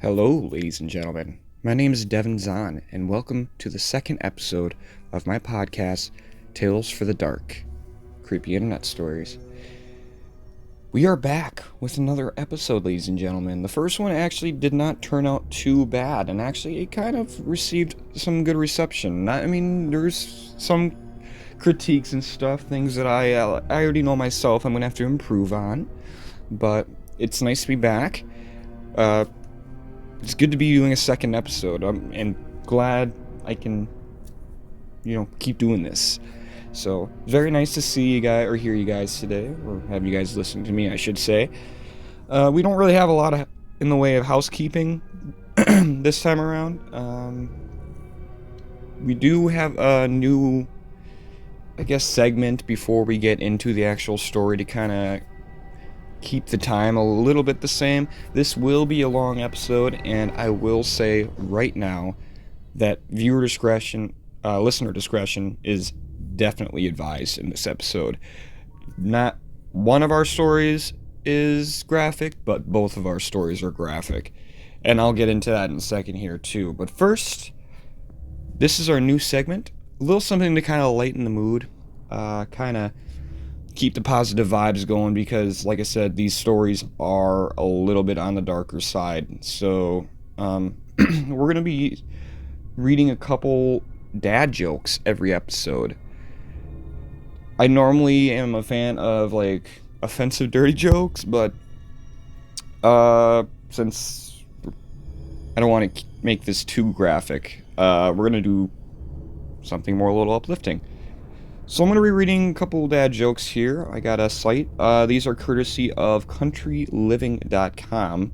Hello, ladies and gentlemen. My name is Devin Zahn, and welcome to the second episode of my podcast, Tales for the Dark, Creepy Internet Stories. We are back with another episode, ladies and gentlemen. The first one actually did not turn out too bad, and actually it kind of received some good reception. There's some critiques and stuff, things that I already know myself I'm going to have to improve on, but it's nice to be back. It's good to be doing a second episode, and glad I can, keep doing this. So, very nice to see you guys, or hear you guys today, or have you guys listen to me, I should say. We don't really have a lot in the way of housekeeping this time around. We do have a new, segment before we get into the actual story to kind of keep the time a little bit the same. This will be a long episode, and I will say right now that listener discretion is definitely advised in this episode. Not one of our stories is graphic, but both of our stories are graphic. And I'll get into that in a second here too. But first, this is our new segment. A little something to kind of lighten the mood, kind of keep the positive vibes going, because like I said, these stories are a little bit on the darker side. So we're going to be reading a couple dad jokes every episode. I normally am a fan of offensive dirty jokes, but since I don't want to make this too graphic, we're going to do something more a little uplifting. So I'm going to be reading a couple dad jokes here. I got a site. These are courtesy of countryliving.com.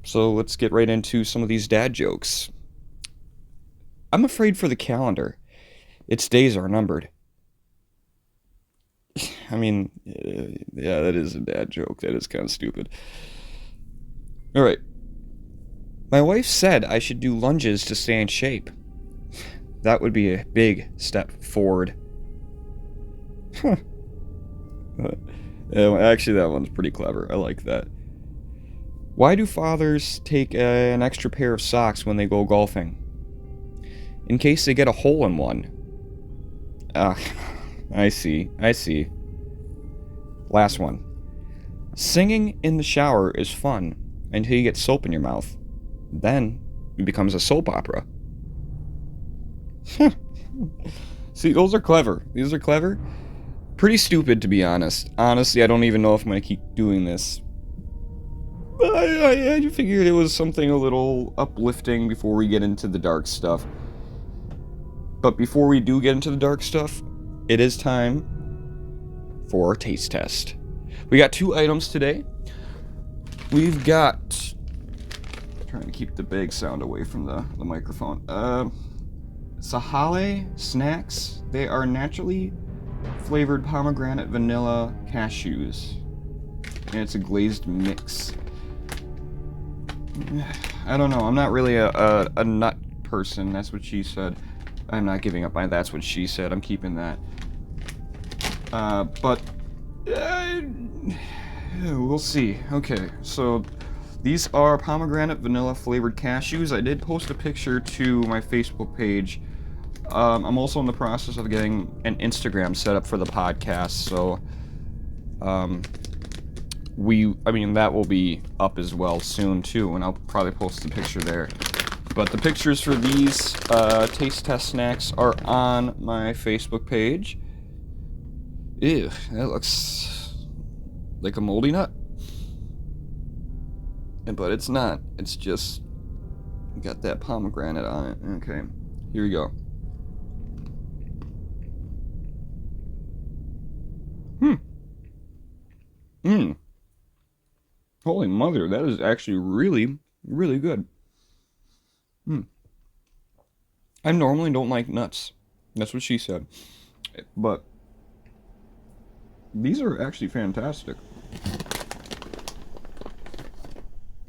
So let's get right into some of these dad jokes. I'm afraid for the calendar. Its days are numbered. Yeah, that is a dad joke. That is kind of stupid. Alright. My wife said I should do lunges to stay in shape. That would be a big step forward. Actually, that one's pretty clever. I like that. Why do fathers take an extra pair of socks when they go golfing? In case they get a hole in one. I see. Last one. Singing in the shower is fun until you get soap in your mouth. Then it becomes a soap opera. See, those are clever. These are clever. Pretty stupid, to be honest. Honestly, I don't even know if I'm going to keep doing this. But I figured it was something a little uplifting before we get into the dark stuff. But before we do get into the dark stuff, it is time for our taste test. We got 2 items today. We've got... trying to keep the big sound away from the microphone. Sahale snacks. They are naturally flavored pomegranate vanilla cashews, and it's a glazed mix. I don't know. I'm not really a nut person. That's what she said. I'm not giving up my that's what she said. I'm keeping that. But we'll see. Okay, so these are pomegranate vanilla flavored cashews. I did post a picture to my Facebook page. I'm also in the process of getting an Instagram set up for the podcast, so that will be up as well soon too, and I'll probably post the picture there. But the pictures for these taste test snacks are on my Facebook page. Ew, that looks like a moldy nut. But it's not. It's just got that pomegranate on it. Okay, here we go. Holy mother, that is actually really, really good. I normally don't like nuts. That's what she said. But these are actually fantastic.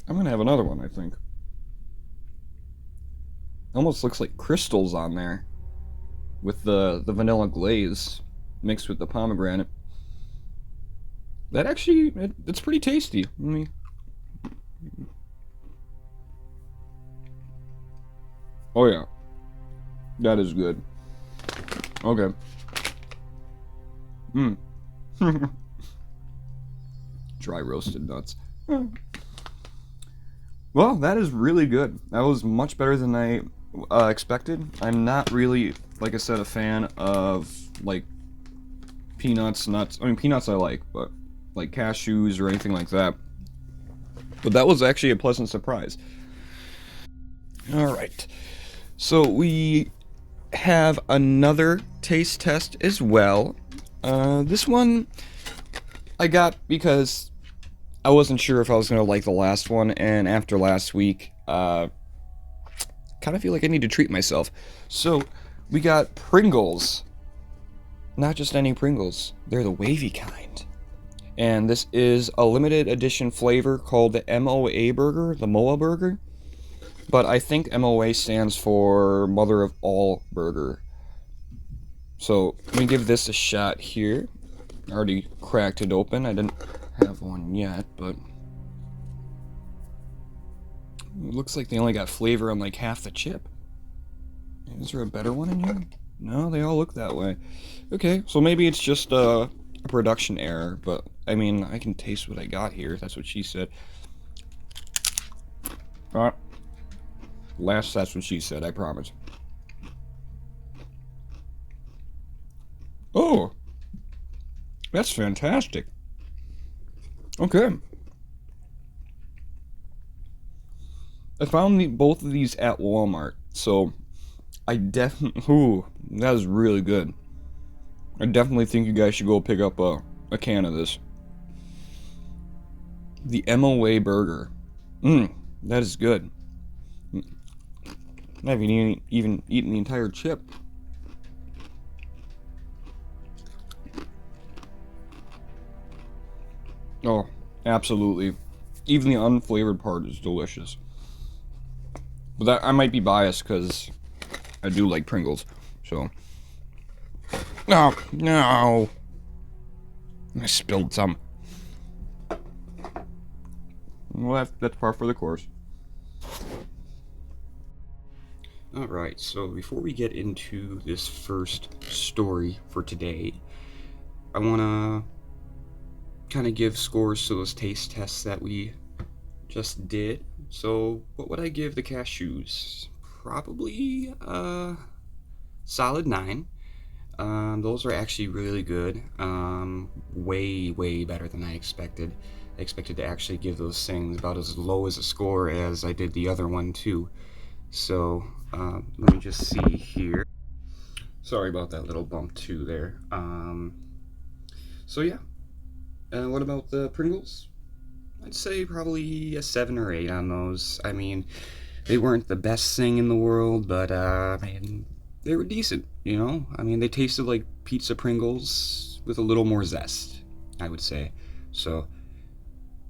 I'm gonna have another one, I think. Almost looks like crystals on there with the vanilla glaze mixed with the pomegranate. That actually, it's pretty tasty. Oh yeah. That is good. Okay. Mmm. Dry roasted nuts. Well, that is really good. That was much better than I expected. I'm not really, like I said, a fan of, like, peanuts, nuts. I mean, peanuts I like, but, like, cashews or anything like that. But that was actually a pleasant surprise. Alright. So, we have another taste test as well. This one I got because I wasn't sure if I was going to like the last one, and after last week, kind of feel like I need to treat myself. So, we got Pringles. Not just any Pringles, they're the wavy kind. And this is a limited edition flavor called the MOA burger, the MOA burger. But I think MOA stands for Mother of All Burger. So, let me give this a shot here. I already cracked it open. I didn't have one yet, but it looks like they only got flavor on like half the chip. Is there a better one in here? No, they all look that way. Okay, so maybe it's just a production error, but I mean, I can taste what I got here. That's what she said. That's what she said, I promise. Oh, that's fantastic. Okay. I found both of these at Walmart, so I definitely... Ooh, that is really good. I definitely think you guys should go pick up a can of this. The MOA burger. That is good. I haven't even eaten the entire chip. Oh, absolutely. Even the unflavored part is delicious. But that, I might be biased because I do like Pringles, so... No! I spilled some. Well, that's par for the course. Alright, so before we get into this first story for today, I want to kind of give scores to those taste tests that we just did. So, what would I give the cashews? Probably solid 9. Those are actually really good. Way better than I expected. I expected to actually give those things about as low as a score as I did the other one too. So, let me just see here. Sorry about that little bump too there. So yeah. What about the Pringles? I'd say probably a 7 or 8 on those. I mean, they weren't the best thing in the world, but man, they were decent, you know? I mean, they tasted like pizza Pringles with a little more zest, I would say. So,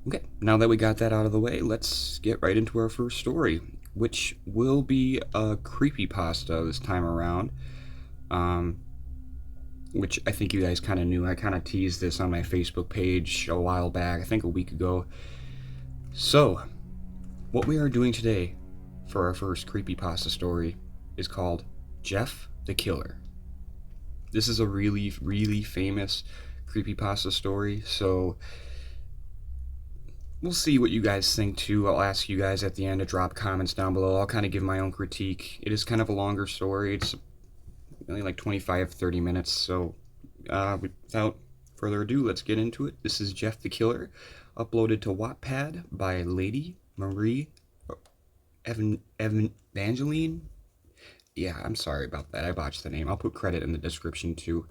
okay, now that we got that out of the way, let's get right into our first story, which will be a creepypasta this time around. Which I think you guys kind of knew. I kind of teased this on my Facebook page a while back, I think a week ago. So, what we are doing today for our first creepypasta story is called Jeff the Killer. This is a really famous creepypasta story, so we'll see what you guys think too. I'll ask you guys at the end to drop comments down below. I'll kind of give my own critique. It is kind of a longer story. It's only like 25-30 minutes, so without further ado, let's get into it. This is Jeff the Killer, uploaded to Wattpad by LadyMaryEvangeline. Yeah, I'm sorry about that, I botched the name. I'll put credit in the description too.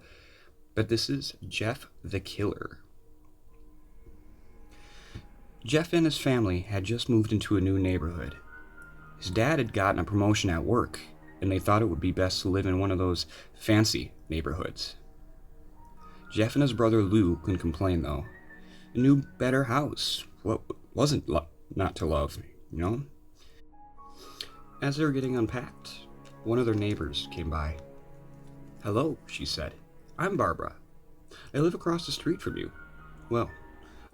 But this is Jeff the Killer. Jeff and his family had just moved into a new neighborhood. His dad had gotten a promotion at work, and they thought it would be best to live in one of those fancy neighborhoods. Jeff and his brother Lou couldn't complain, though. A new, better house. What wasn't not to love, you know? As they were getting unpacked, one of their neighbors came by. "Hello," she said. "I'm Barbara. I live across the street from you. Well,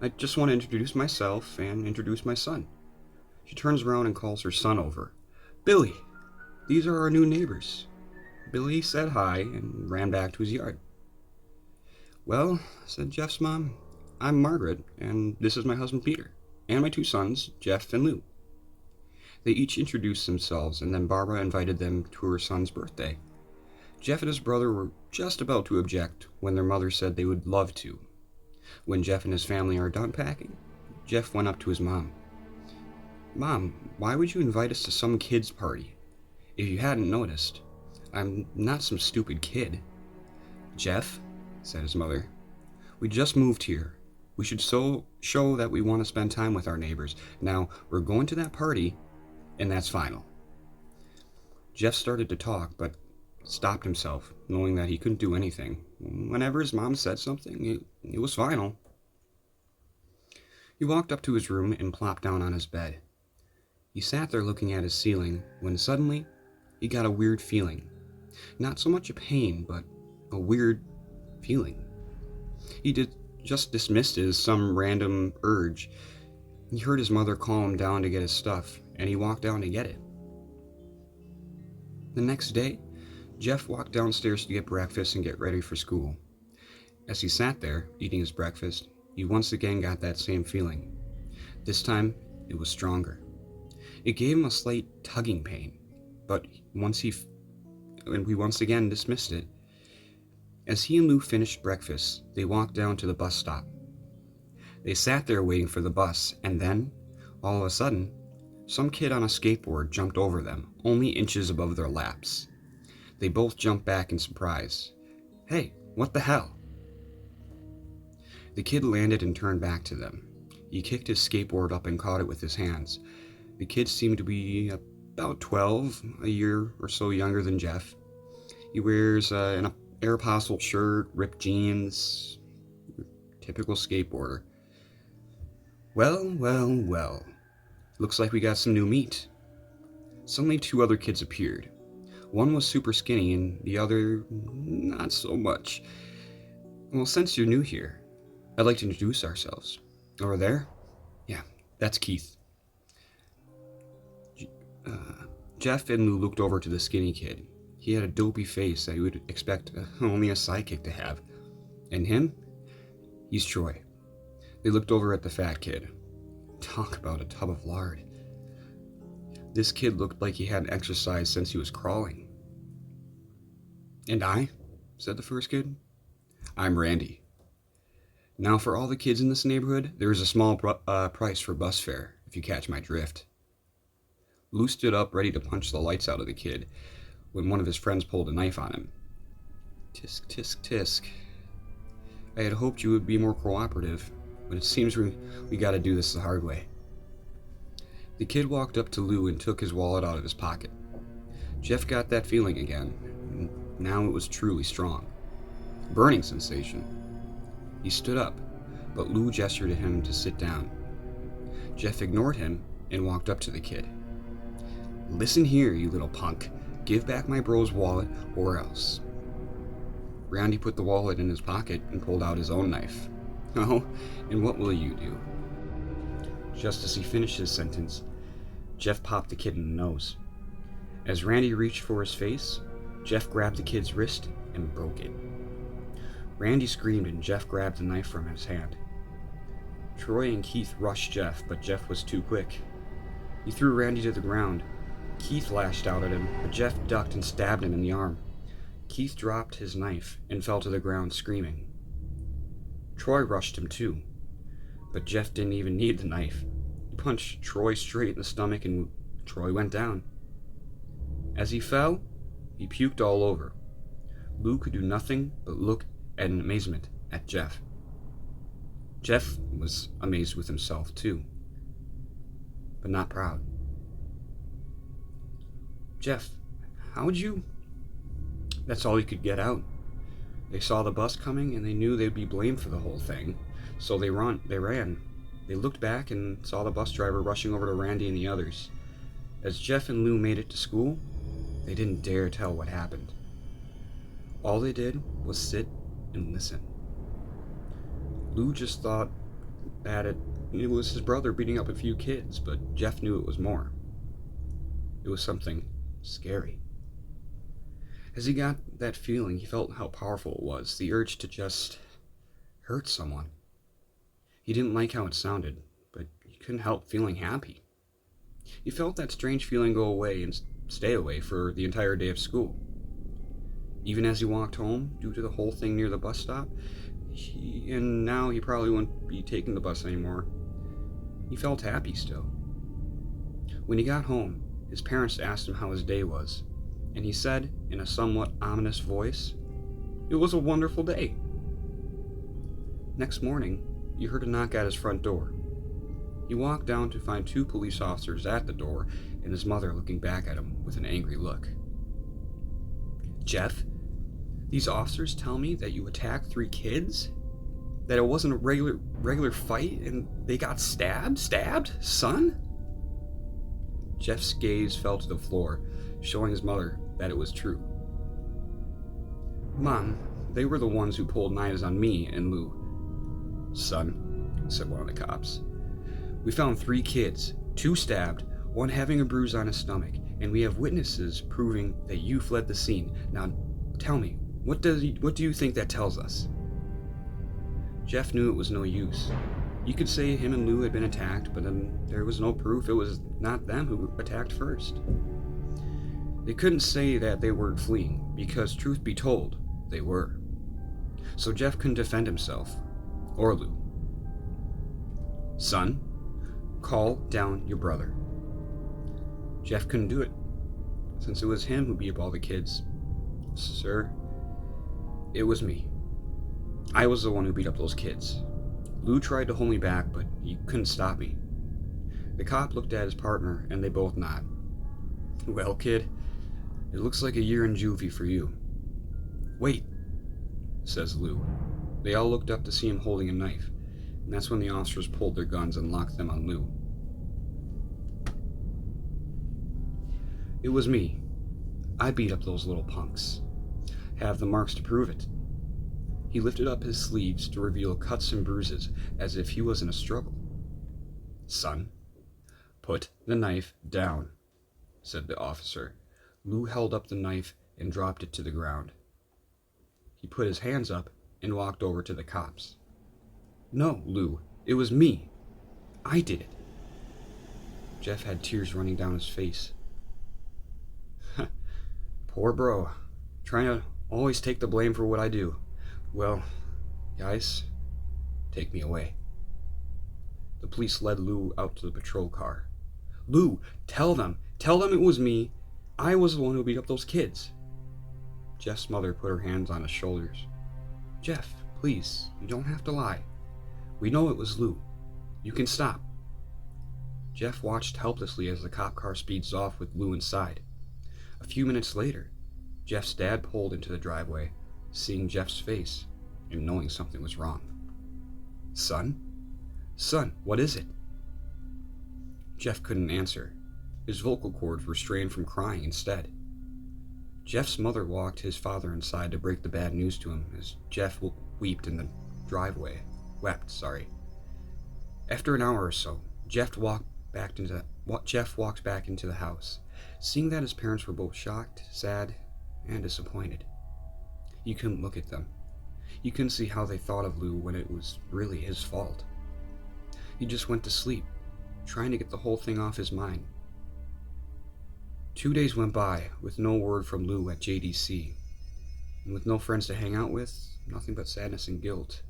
I just want to introduce myself and introduce my son." She turns around and calls her son over. "Billy, these are our new neighbors." Billy said hi and ran back to his yard. "Well," said Jeff's mom, "I'm Margaret, and this is my husband Peter, and my two sons, Jeff and Lou." They each introduced themselves, and then Barbara invited them to her son's birthday. Jeff and his brother were just about to object when their mother said they would love to. When Jeff and his family are done packing, Jeff went up to his mom. "Mom, why would you invite us to some kid's party? If you hadn't noticed, I'm not some stupid kid." "Jeff," said his mother, "we just moved here. We should show that we want to spend time with our neighbors. Now, we're going to that party, and that's final." Jeff started to talk, but stopped himself, knowing that he couldn't do anything. Whenever his mom said something, it was final. He walked up to his room and plopped down on his bed. He sat there looking at his ceiling when suddenly he got a weird feeling. Not so much a pain, but a weird feeling. He just dismissed it as some random urge. He heard his mother call him down to get his stuff, and he walked down to get it. The next day, Jeff walked downstairs to get breakfast and get ready for school. As he sat there, eating his breakfast, he once again got that same feeling. This time, it was stronger. It gave him a slight tugging pain, but we once again dismissed it. As he and Lou finished breakfast, they walked down to the bus stop. They sat there waiting for the bus, and then, all of a sudden, some kid on a skateboard jumped over them, only inches above their laps. They both jumped back in surprise. "Hey, what the hell?" The kid landed and turned back to them. He kicked his skateboard up and caught it with his hands. The kid seemed to be about 12, a year or so younger than Jeff. He wears an Aeropostale shirt, ripped jeans, typical skateboarder. Well, looks like we got some new meat." Suddenly 2 other kids appeared. One was super skinny and the other not so much. "Well, since you're new here, I'd like to introduce ourselves. Over there? Yeah, that's Keith." Jeff and Lou looked over to the skinny kid. He had a dopey face that you would expect only a sidekick to have. And him? He's Troy. They looked over at the fat kid. Talk about a tub of lard. This kid looked like he hadn't exercised since he was crawling. "And I?" said the first kid. "I'm Randy. Now, for all the kids in this neighborhood, there is a small price for bus fare, if you catch my drift." Lou stood up, ready to punch the lights out of the kid, when one of his friends pulled a knife on him. "Tisk, tisk, tisk. I had hoped you would be more cooperative, but it seems we gotta do this the hard way." The kid walked up to Lou and took his wallet out of his pocket. Jeff got that feeling again. Now it was truly strong. Burning sensation. He stood up, but Lou gestured at him to sit down. Jeff ignored him and walked up to the kid. "Listen here, you little punk. Give back my bro's wallet or else." Randy put the wallet in his pocket and pulled out his own knife. "Oh, and what will you do?" Just as he finished his sentence, Jeff popped the kid in the nose. As Randy reached for his face, Jeff grabbed the kid's wrist and broke it. Randy screamed and Jeff grabbed the knife from his hand. Troy and Keith rushed Jeff, but Jeff was too quick. He threw Randy to the ground. Keith lashed out at him, but Jeff ducked and stabbed him in the arm. Keith dropped his knife and fell to the ground screaming. Troy rushed him too, but Jeff didn't even need the knife. He punched Troy straight in the stomach and Troy went down. As he fell, he puked all over. Lou could do nothing but look in amazement at Jeff. Jeff was amazed with himself too, but not proud. "Jeff, how'd you..." That's all he could get out. They saw the bus coming and they knew they'd be blamed for the whole thing, so they ran. They looked back and saw the bus driver rushing over to Randy and the others. As Jeff and Lou made it to school, they didn't dare tell what happened. All they did was sit and listen. Lou just thought that it was his brother beating up a few kids, but Jeff knew it was more. It was something scary. As he got that feeling, he felt how powerful it was, the urge to just hurt someone. He didn't like how it sounded, but he couldn't help feeling happy. He felt that strange feeling go away and stay away for the entire day of school. Even as he walked home, due to the whole thing near the bus stop, and now he probably wouldn't be taking the bus anymore, he felt happy still. When he got home, his parents asked him how his day was, and he said, in a somewhat ominous voice, "It was a wonderful day." Next morning, he heard a knock at his front door. He walked down to find 2 police officers at the door and his mother looking back at him with an angry look. "Jeff, these officers tell me that you attacked 3 kids? That it wasn't a regular fight and they got stabbed? Son?" Jeff's gaze fell to the floor, showing his mother that it was true. "Mom, they were the ones who pulled knives on me and Lou." "Son," said one of the cops, "we found 3 kids, 2 stabbed, 1 having a bruise on his stomach, and we have witnesses proving that you fled the scene. Now, tell me, what do you think that tells us?" Jeff knew it was no use. You could say him and Lou had been attacked, but then there was no proof it was not them who attacked first. They couldn't say that they weren't fleeing, because truth be told, they were. So Jeff couldn't defend himself, or Lou. "Son, call down your brother." Jeff couldn't do it, since it was him who beat up all the kids. "Sir, it was me. I was the one who beat up those kids. Lou tried to hold me back, but he couldn't stop me." The cop looked at his partner, and they both nodded. "Well, kid, it looks like a year in juvie for you." "Wait," says Lou. They all looked up to see him holding a knife, and that's when the officers pulled their guns and locked them on Lou. "It was me. I beat up those little punks. Have the marks to prove it." He lifted up his sleeves to reveal cuts and bruises, as if he was in a struggle. "Son, put the knife down," said the officer. Lou held up the knife and dropped it to the ground. He put his hands up and walked over to the cops. "No, Lou, it was me. I did it." Jeff had tears running down his face. "Poor bro, trying to always take the blame for what I do. Well, guys, take me away." The police led Lou out to the patrol car. "Lou, tell them it was me. I was the one who beat up those kids." Jeff's mother put her hands on his shoulders. "Jeff, please, you don't have to lie. We know it was Lou. You can stop." Jeff watched helplessly as the cop car speeds off with Lou inside. A few minutes later, Jeff's dad pulled into the driveway, seeing Jeff's face and knowing something was wrong. Son, what is it?" Jeff couldn't answer. His vocal cords were strained from crying instead. Jeff's mother walked his father inside to break the bad news to him as Jeff wept in the driveway. After an hour or so, Jeff walked back into the house, seeing that his parents were both shocked, sad, and disappointed. You couldn't look at them. You couldn't see how they thought of Lou when it was really his fault. He just went to sleep, trying to get the whole thing off his mind. 2 days went by with no word from Lou at JDC, and with no friends to hang out with, nothing but sadness and guilt.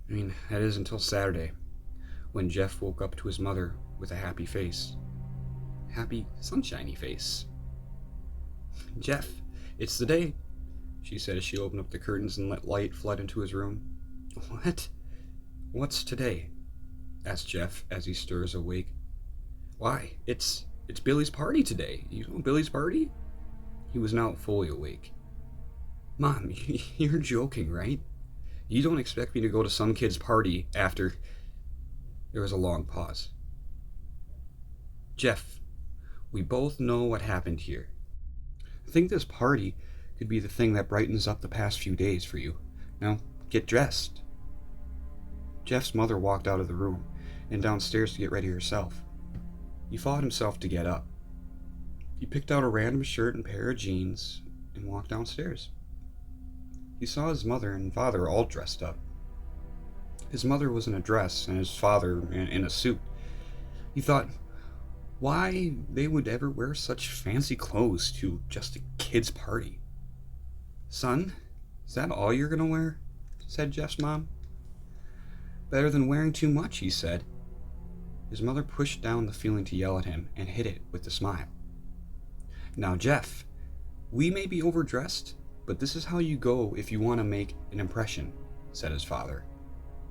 That is until Saturday, when Jeff woke up to his mother with a happy face. Happy, sunshiny face. "Jeff, it's the day," she said as she opened up the curtains and let light flood into his room. "What? What's today?" asked Jeff as he stirs awake. "Why, it's Billy's party today. You know Billy's party?" He was now fully awake. "Mom, you're joking, right? You don't expect me to go to some kid's party after..." There was a long pause. "Jeff, we both know what happened here. I think this party could be the thing that brightens up the past few days for you. Now, get dressed." Jeff's mother walked out of the room and downstairs to get ready herself. He fought himself to get up. He picked out a random shirt and pair of jeans and walked downstairs. He saw his mother and father all dressed up. His mother was in a dress and his father in a suit. He thought why they would ever wear such fancy clothes to just a kid's party. "Son, is that all you're gonna wear?" said Jeff's mom. "Better than wearing too much," he said. His mother pushed down the feeling to yell at him and hid it with a smile. "Now, Jeff, we may be overdressed, but this is how you go if you want to make an impression," said his father.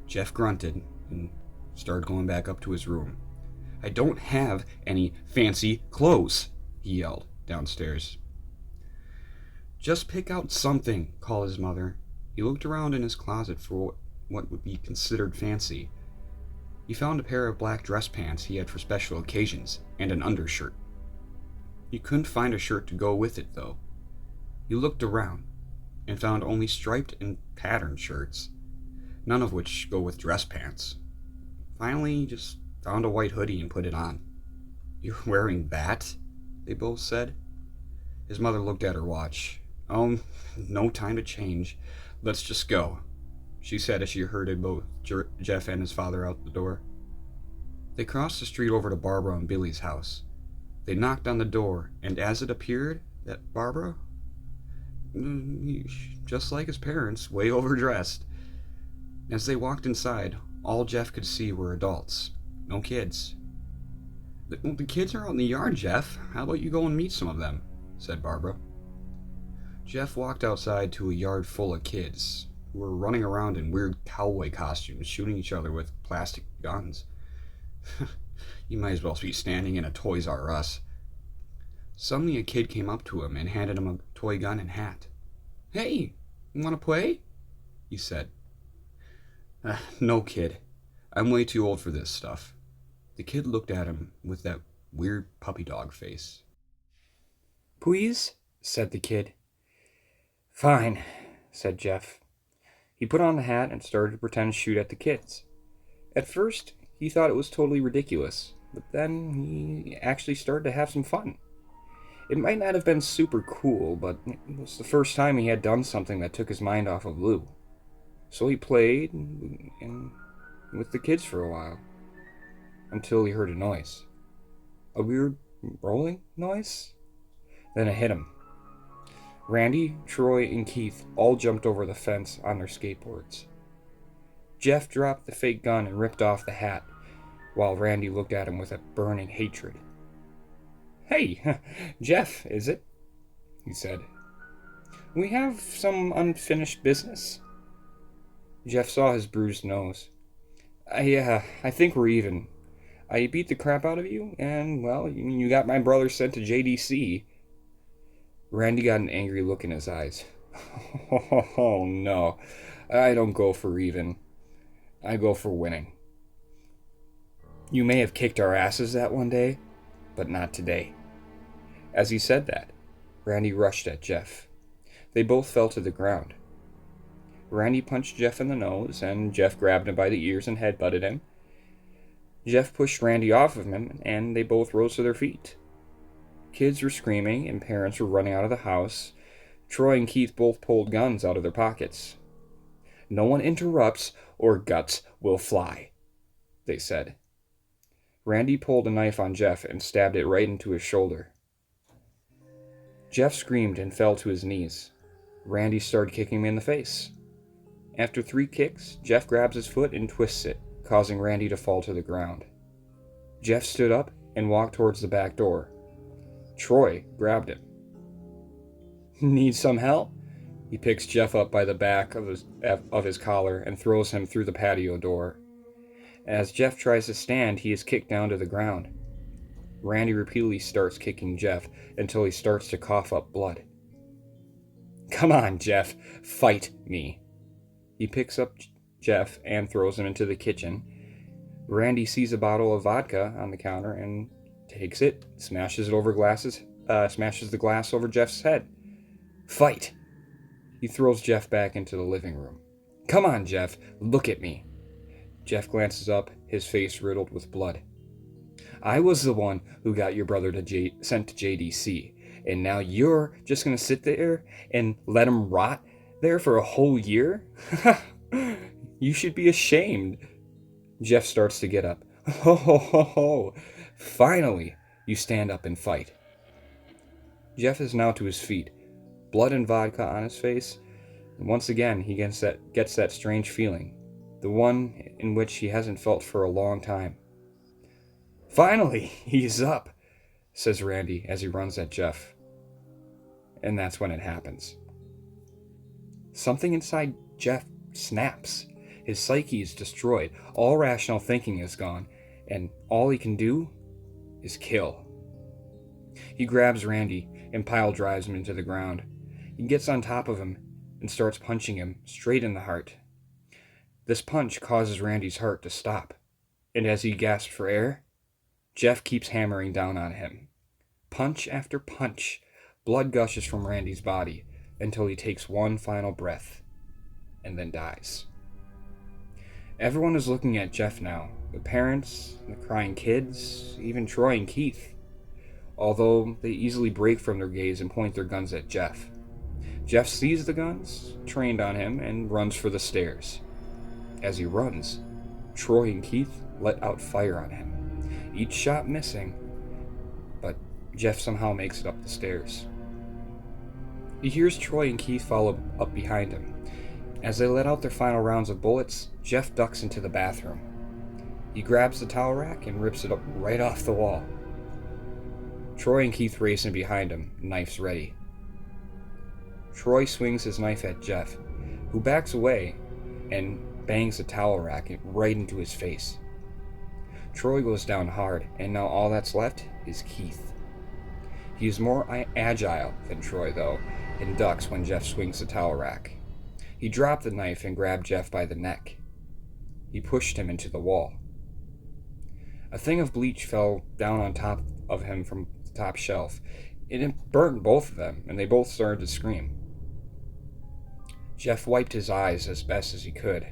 Jeff grunted and started going back up to his room. "I don't have any fancy clothes," he yelled downstairs. "Just pick out something," called his mother. He looked around in his closet for what would be considered fancy. He found a pair of black dress pants he had for special occasions and an undershirt. He couldn't find a shirt to go with it, though. He looked around and found only striped and patterned shirts, none of which go with dress pants. Finally, he just found a white hoodie and put it on. "You're wearing that?" they both said. His mother looked at her watch. "Oh, no time to change. Let's just go," she said as she herded both Jeff and his father out the door. They crossed the street over to Barbara and Billy's house. They knocked on the door, and as it appeared that Barbara, just like his parents, way overdressed. As they walked inside, all Jeff could see were adults, no kids. The kids are out in the yard, Jeff. How about you go and meet some of them?" said Barbara. Jeff walked outside to a yard full of kids who were running around in weird cowboy costumes, shooting each other with plastic guns. You might as well be standing in a Toys R Us. Suddenly a kid came up to him and handed him a toy gun and hat. "Hey, you want to play?" he said. "No, kid. I'm way too old for this stuff." The kid looked at him with that weird puppy dog face. "Please?" said the kid. "Fine," said Jeff. He put on the hat and started to pretend to shoot at the kids. At first, he thought it was totally ridiculous, but then he actually started to have some fun. It might not have been super cool, but it was the first time he had done something that took his mind off of Lou. So he played with the kids for a while, until he heard a noise. A weird rolling noise? Then it hit him. Randy, Troy, and Keith all jumped over the fence on their skateboards. Jeff dropped the fake gun and ripped off the hat, while Randy looked at him with a burning hatred. "Hey, Jeff, is it?" he said. "We have some unfinished business." Jeff saw his bruised nose. I think we're even. I beat the crap out of you, and, well, you got my brother sent to JDC. Randy got an angry look in his eyes. "Oh, no. I don't go for even. I go for winning. You may have kicked our asses that one day, but not today." As he said that, Randy rushed at Jeff. They both fell to the ground. Randy punched Jeff in the nose, and Jeff grabbed him by the ears and headbutted him. Jeff pushed Randy off of him, and they both rose to their feet. Kids were screaming, and parents were running out of the house. Troy and Keith both pulled guns out of their pockets. "No one interrupts, or guts will fly," they said. Randy pulled a knife on Jeff and stabbed it right into his shoulder. Jeff screamed and fell to his knees. Randy started kicking him in the face. After 3 kicks, Jeff grabs his foot and twists it, causing Randy to fall to the ground. Jeff stood up and walked towards the back door. Troy grabbed him. "Need some help?" He picks Jeff up by the back of his collar and throws him through the patio door. As Jeff tries to stand, he is kicked down to the ground. Randy repeatedly starts kicking Jeff until he starts to cough up blood. "Come on, Jeff, fight me." He picks up Jeff and throws him into the kitchen. Randy sees a bottle of vodka on the counter and takes it, smashes the glass over Jeff's head. "Fight!" He throws Jeff back into the living room. "Come on, Jeff, look at me." Jeff glances up, his face riddled with blood. I was the one who got your brother sent to JDC, and now you're just gonna sit there and let him rot there for a whole year? You should be ashamed. Jeff starts to get up. Ho ho ho ho! Finally, you stand up and fight. Jeff is now to his feet, blood and vodka on his face, and once again he gets that strange feeling, the one in which he hasn't felt for a long time. Finally, he's up, says Randy as he runs at Jeff. And that's when it happens. Something inside Jeff snaps. His psyche is destroyed. All rational thinking is gone, and all he can do is kill. He grabs Randy and pile drives him into the ground. He gets on top of him and starts punching him straight in the heart. This punch causes Randy's heart to stop, and as he gasps for air, Jeff keeps hammering down on him. Punch after punch, blood gushes from Randy's body until he takes one final breath and then dies. Everyone is looking at Jeff now, the parents, the crying kids, even Troy and Keith, although they easily break from their gaze and point their guns at Jeff. Jeff sees the guns trained on him and runs for the stairs. As he runs, Troy and Keith let out fire on him, each shot missing, but Jeff somehow makes it up the stairs. He hears Troy and Keith follow up behind him. As they let out their final rounds of bullets, Jeff ducks into the bathroom. He grabs the towel rack and rips it up right off the wall. Troy and Keith race in behind him, knives ready. Troy swings his knife at Jeff, who backs away and bangs the towel rack right into his face. Troy goes down hard, and now all that's left is Keith. He is more agile than Troy, though, and ducks when Jeff swings the towel rack. He dropped the knife and grabbed Jeff by the neck. He pushed him into the wall. A thing of bleach fell down on top of him from the top shelf. It burnt both of them, and they both started to scream. Jeff wiped his eyes as best as he could.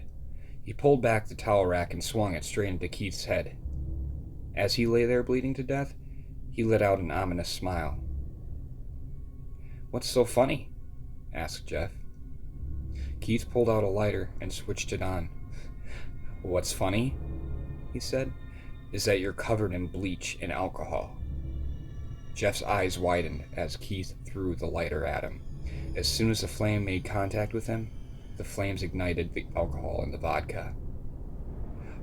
He pulled back the towel rack and swung it straight into Keith's head. As he lay there bleeding to death, he let out an ominous smile. "What's so funny?" asked Jeff. Keith pulled out a lighter and switched it on. "What's funny," he said, "is that you're covered in bleach and alcohol." Jeff's eyes widened as Keith threw the lighter at him. As soon as the flame made contact with him, the flames ignited the alcohol and the vodka.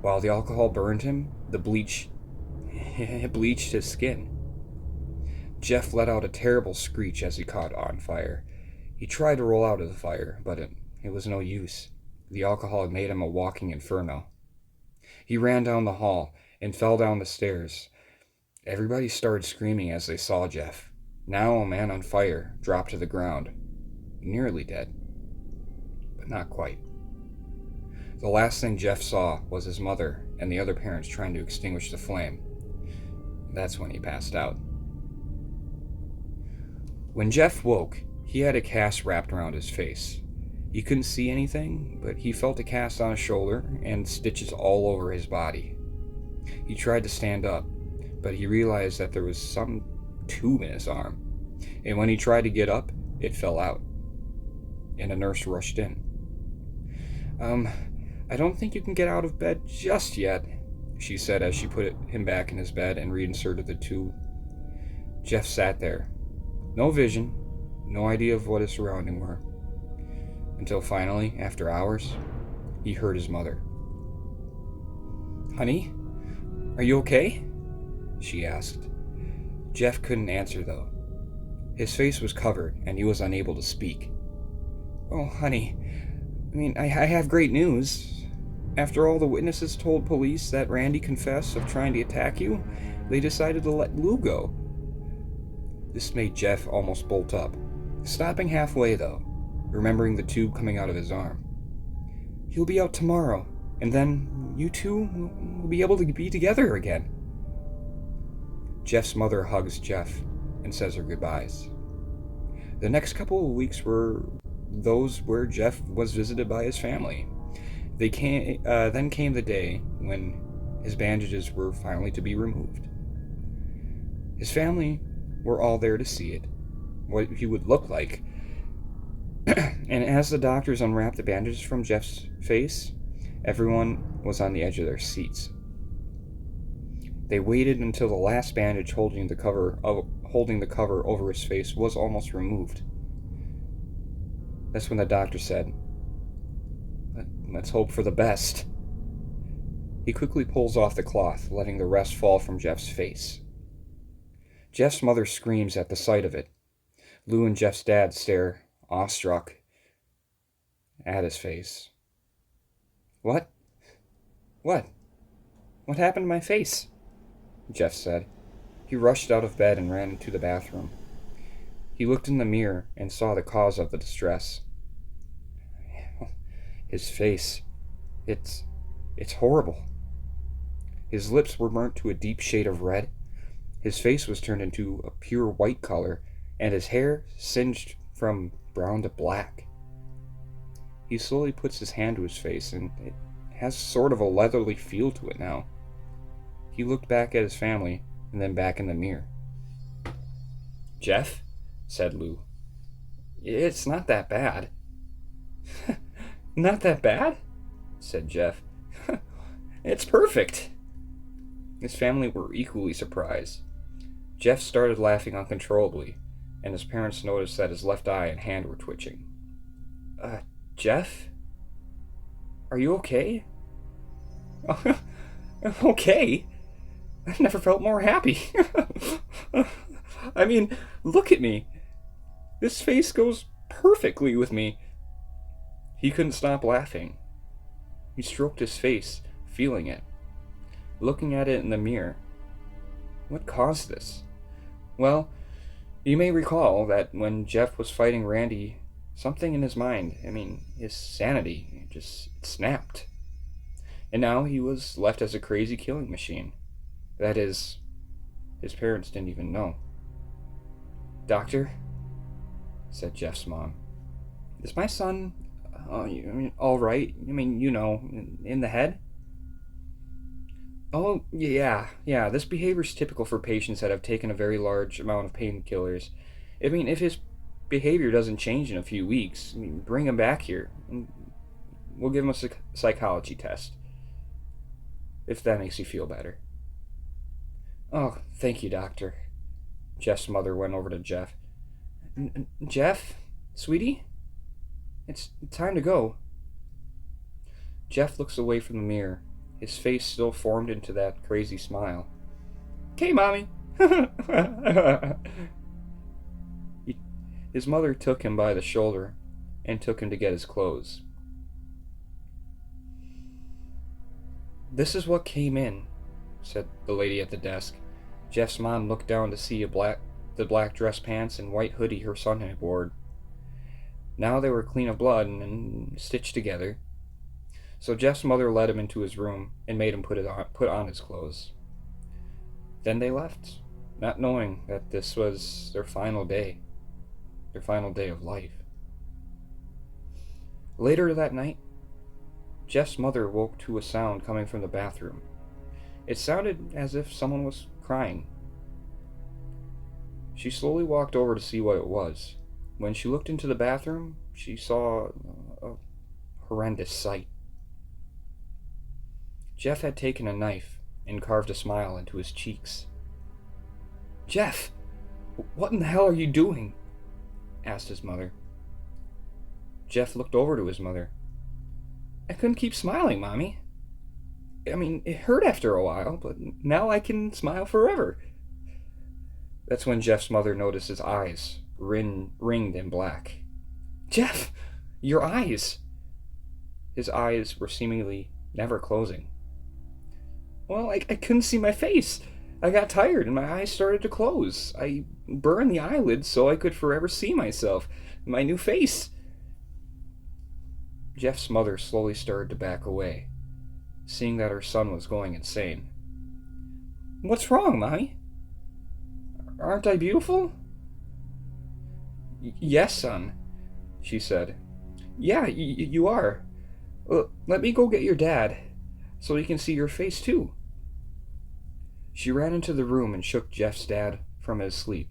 While the alcohol burned him, the bleach bleached his skin. Jeff let out a terrible screech as he caught on fire. He tried to roll out of the fire, but it was no use. The alcohol had made him a walking inferno. He ran down the hall and fell down the stairs. Everybody started screaming as they saw Jeff, now a man on fire, drop to the ground, nearly dead, but not quite. The last thing Jeff saw was his mother and the other parents trying to extinguish the flame. That's when he passed out. When Jeff woke, he had a cast wrapped around his face. He couldn't see anything, but he felt a cast on his shoulder and stitches all over his body. He tried to stand up, but he realized that there was some tube in his arm, and when he tried to get up, it fell out, and a nurse rushed in. I don't think you can get out of bed just yet," she said as she put him back in his bed and reinserted the tube. Jeff sat there, no vision, no idea of what his surroundings were, until finally, after hours, he heard his mother. "Honey, are you okay?" she asked. Jeff couldn't answer, though. His face was covered, and he was unable to speak. "Oh, honey, I have great news. After all the witnesses told police that Randy confessed of trying to attack you, they decided to let Lou go." This made Jeff almost bolt up, stopping halfway, though, remembering the tube coming out of his arm. "He'll be out tomorrow, and then you two will be able to be together again." Jeff's mother hugs Jeff and says her goodbyes. The next couple of weeks were those where Jeff was visited by his family. Then came the day when his bandages were finally to be removed. His family were all there to see it, what he would look like. And as the doctors unwrapped the bandages from Jeff's face, everyone was on the edge of their seats. They waited until the last bandage holding the cover over his face was almost removed. That's when the doctor said, "Let's hope for the best." He quickly pulls off the cloth, letting the rest fall from Jeff's face. Jeff's mother screams at the sight of it. Lou and Jeff's dad stare, awestruck, at his face. What? What happened to my face?" Jeff said. He rushed out of bed and ran into the bathroom. He looked in the mirror and saw the cause of the distress. His face. It's horrible. His lips were burnt to a deep shade of red. His face was turned into a pure white color, and his hair singed from brown to black. He slowly puts his hand to his face, and it has sort of a leathery feel to it now. He looked back at his family, and then back in the mirror. "Jeff," said Lou, "it's not that bad." "Not that bad?" said Jeff. "It's perfect." His family were equally surprised. Jeff started laughing uncontrollably, and his parents noticed that his left eye and hand were twitching. Jeff? Are you okay?" "Okay? I've never felt more happy." "I mean, look at me. This face goes perfectly with me." He couldn't stop laughing. He stroked his face, feeling it, looking at it in the mirror. What caused this? Well, you may recall that when Jeff was fighting Randy, something in his mind, his sanity, just snapped. And now he was left as a crazy killing machine. That is, his parents didn't even know. "Doctor," said Jeff's mom, "is my son, all right? In the head?" "Oh, yeah, this behavior's typical for patients that have taken a very large amount of painkillers. If his behavior doesn't change in a few weeks, bring him back here. We'll give him a psychology test, if that makes you feel better." "Oh, thank you, doctor." Jeff's mother went over to Jeff. "Jeff, sweetie, it's time to go." Jeff looks away from the mirror, his face still formed into that crazy smile. "Okay, Mommy." His mother took him by the shoulder and took him to get his clothes. "This is what came in," said the lady at the desk. Jeff's mom looked down to see the black dress pants and white hoodie her son had worn. Now they were clean of blood and stitched together. So Jeff's mother led him into his room and made him put on his clothes. Then they left, not knowing that this was their final day of life. Later that night, Jeff's mother woke to a sound coming from the bathroom. It sounded as if someone was crying. She slowly walked over to see what it was. When she looked into the bathroom, she saw a horrendous sight. Jeff had taken a knife and carved a smile into his cheeks. "Jeff, what in the hell are you doing?" asked his mother. Jeff looked over to his mother. "I couldn't keep smiling, Mommy. It hurt after a while, but now I can smile forever." That's when Jeff's mother noticed his eyes ringed in black. "Jeff, your eyes!" His eyes were seemingly never closing. "Well, I couldn't see my face. I got tired and my eyes started to close. I burned the eyelids so I could forever see myself, my new face." Jeff's mother slowly started to back away, seeing that her son was going insane. "What's wrong, Mommy? Aren't I beautiful?" "Yes, son," she said. "Yeah, you are. Let me go get your dad, so he can see your face too." She ran into the room and shook Jeff's dad from his sleep.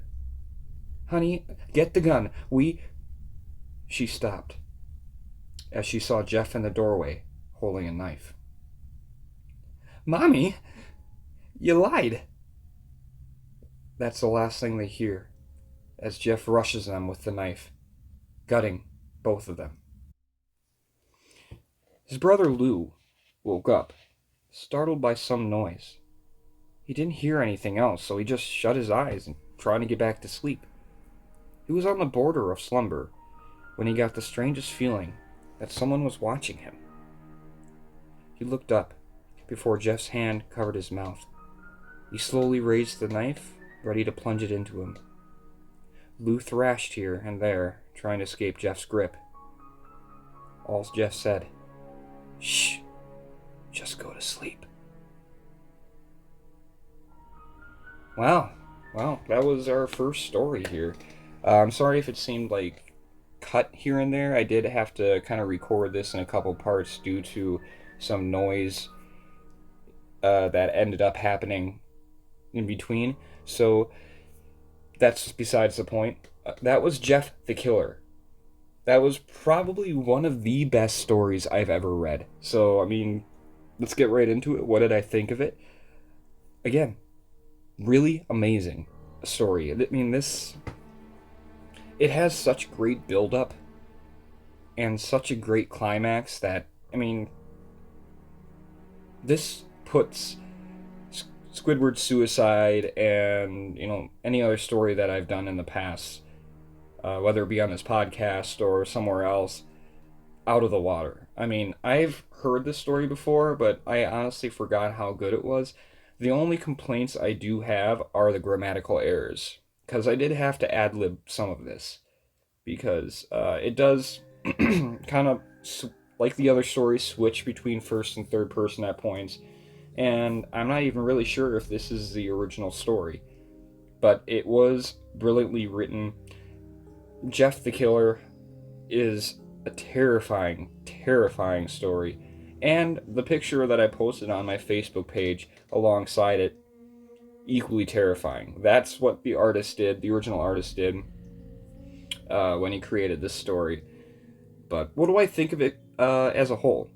"Honey, get the gun. She stopped as she saw Jeff in the doorway holding a knife. "Mommy, you lied." That's the last thing they hear as Jeff rushes them with the knife, gutting both of them. His brother Lou woke up, startled by some noise. He didn't hear anything else, so he just shut his eyes and tried to get back to sleep. He was on the border of slumber when he got the strangest feeling that someone was watching him. He looked up before Jeff's hand covered his mouth. He slowly raised the knife, ready to plunge it into him. Lou thrashed here and there, trying to escape Jeff's grip. All Jeff said, "Shh, just go to sleep." Wow, that was our first story here. I'm sorry if it seemed like cut here and there. I did have to kind of record this in a couple parts due to some noise that ended up happening in between. So that's besides the point. That was Jeff the Killer. That was probably one of the best stories I've ever read. So, I mean, let's get right into it. What did I think of it? Again, really amazing story. I mean, it has such great build-up and such a great climax that, I mean, this puts Squidward's suicide and, any other story that I've done in the past, whether it be on this podcast or somewhere else, out of the water. I mean, I've heard this story before, but I honestly forgot how good it was. The only complaints I do have are the grammatical errors, because I did have to ad-lib some of this, because it does kind of, like the other stories, switch between first and third person at points, and I'm not even really sure if this is the original story, but it was brilliantly written. Jeff the Killer is a terrifying, terrifying story, and the picture that I posted on my Facebook page alongside it, equally terrifying. That's what the original artist did when he created this story. But what do I think of it as a whole?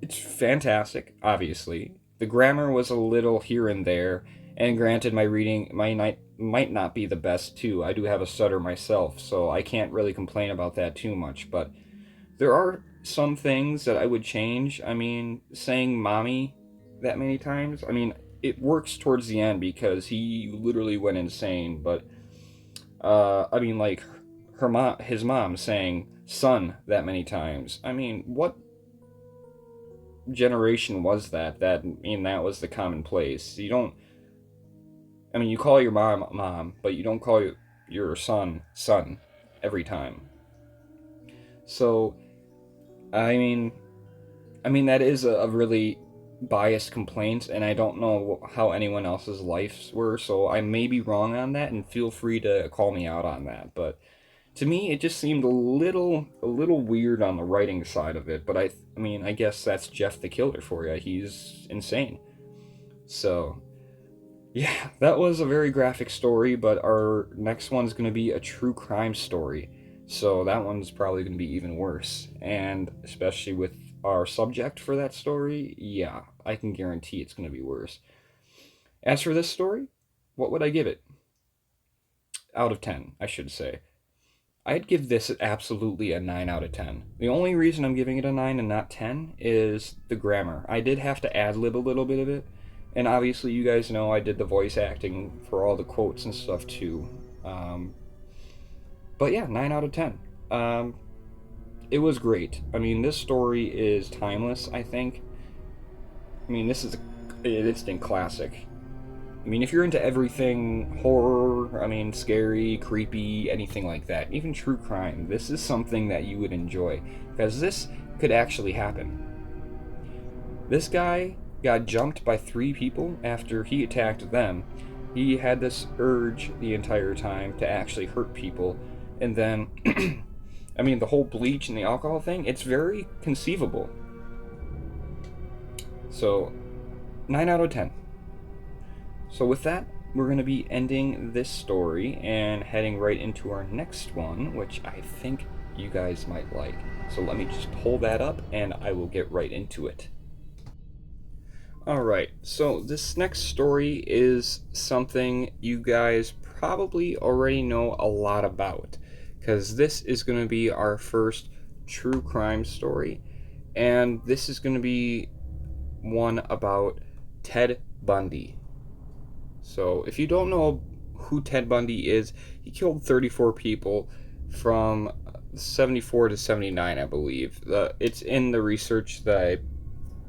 It's fantastic, obviously. The grammar was a little here and there, and granted, my reading might not be the best too. I do have a stutter myself, so I can't really complain about that too much, but there are some things that I would change. I mean, saying mommy that many times, I mean, it works towards the end because he literally went insane, but I mean, like his mom saying son that many times. I mean, what generation was that? That was the commonplace. You call your mom, but you don't call your son every time. So, I mean that is a really biased complaint, and I don't know how anyone else's lives were, so I may be wrong on that, and feel free to call me out on that. But to me, it just seemed a little weird on the writing side of it. But I guess that's Jeff the Killer for you. He's insane. So, yeah, that was a very graphic story, but our next one's going to be a true crime story. So that one's probably going to be even worse. And especially with our subject for that story, yeah, I can guarantee it's going to be worse. As for this story, what would I give it? Out of 10, I should say. I'd give this absolutely a 9 out of 10. The only reason I'm giving it a 9 and not 10 is the grammar. I did have to ad-lib a little bit of it, and obviously you guys know I did the voice acting for all the quotes and stuff too. But yeah, 9 out of 10. It was great. I mean, this story is timeless, I think. I mean, this is an instant classic. I mean, if you're into everything horror, scary, creepy, anything like that, even true crime, this is something that you would enjoy, because this could actually happen. This guy got jumped by 3 people after he attacked them. He had this urge the entire time to actually hurt people, and then, the whole bleach and the alcohol thing, it's very conceivable. So, 9 out of 10. So with that, we're going to be ending this story and heading right into our next one, which I think you guys might like. So let me just pull that up and I will get right into it. Alright, so this next story is something you guys probably already know a lot about, because this is going to be our first true crime story, and this is going to be one about Ted Bundy. So, if you don't know who Ted Bundy is, he killed 34 people from 74 to 79, I believe. It's in the research that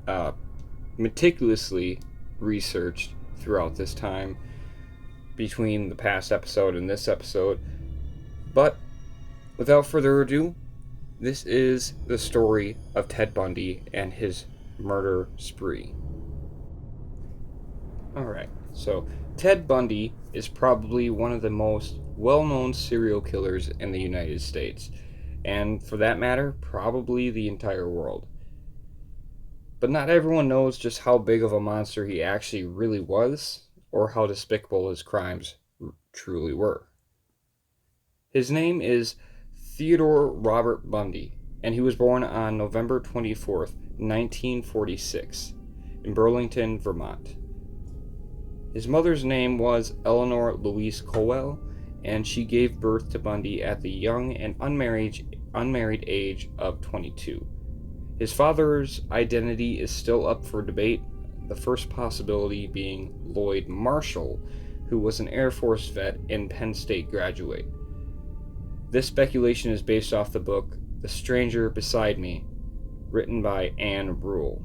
I meticulously researched throughout this time between the past episode and this episode. But without further ado, this is the story of Ted Bundy and his murder spree. Alright, so Ted Bundy is probably one of the most well-known serial killers in the United States, and for that matter, probably the entire world. But not everyone knows just how big of a monster he actually really was, or how despicable his crimes truly were. His name is Theodore Robert Bundy, and he was born on November 24th, 1946, in Burlington, Vermont. His mother's name was Eleanor Louise Colwell, and she gave birth to Bundy at the young and unmarried age of 22. His father's identity is still up for debate, the first possibility being Lloyd Marshall, who was an Air Force vet and Penn State graduate. This speculation is based off the book The Stranger Beside Me, written by Anne Rule.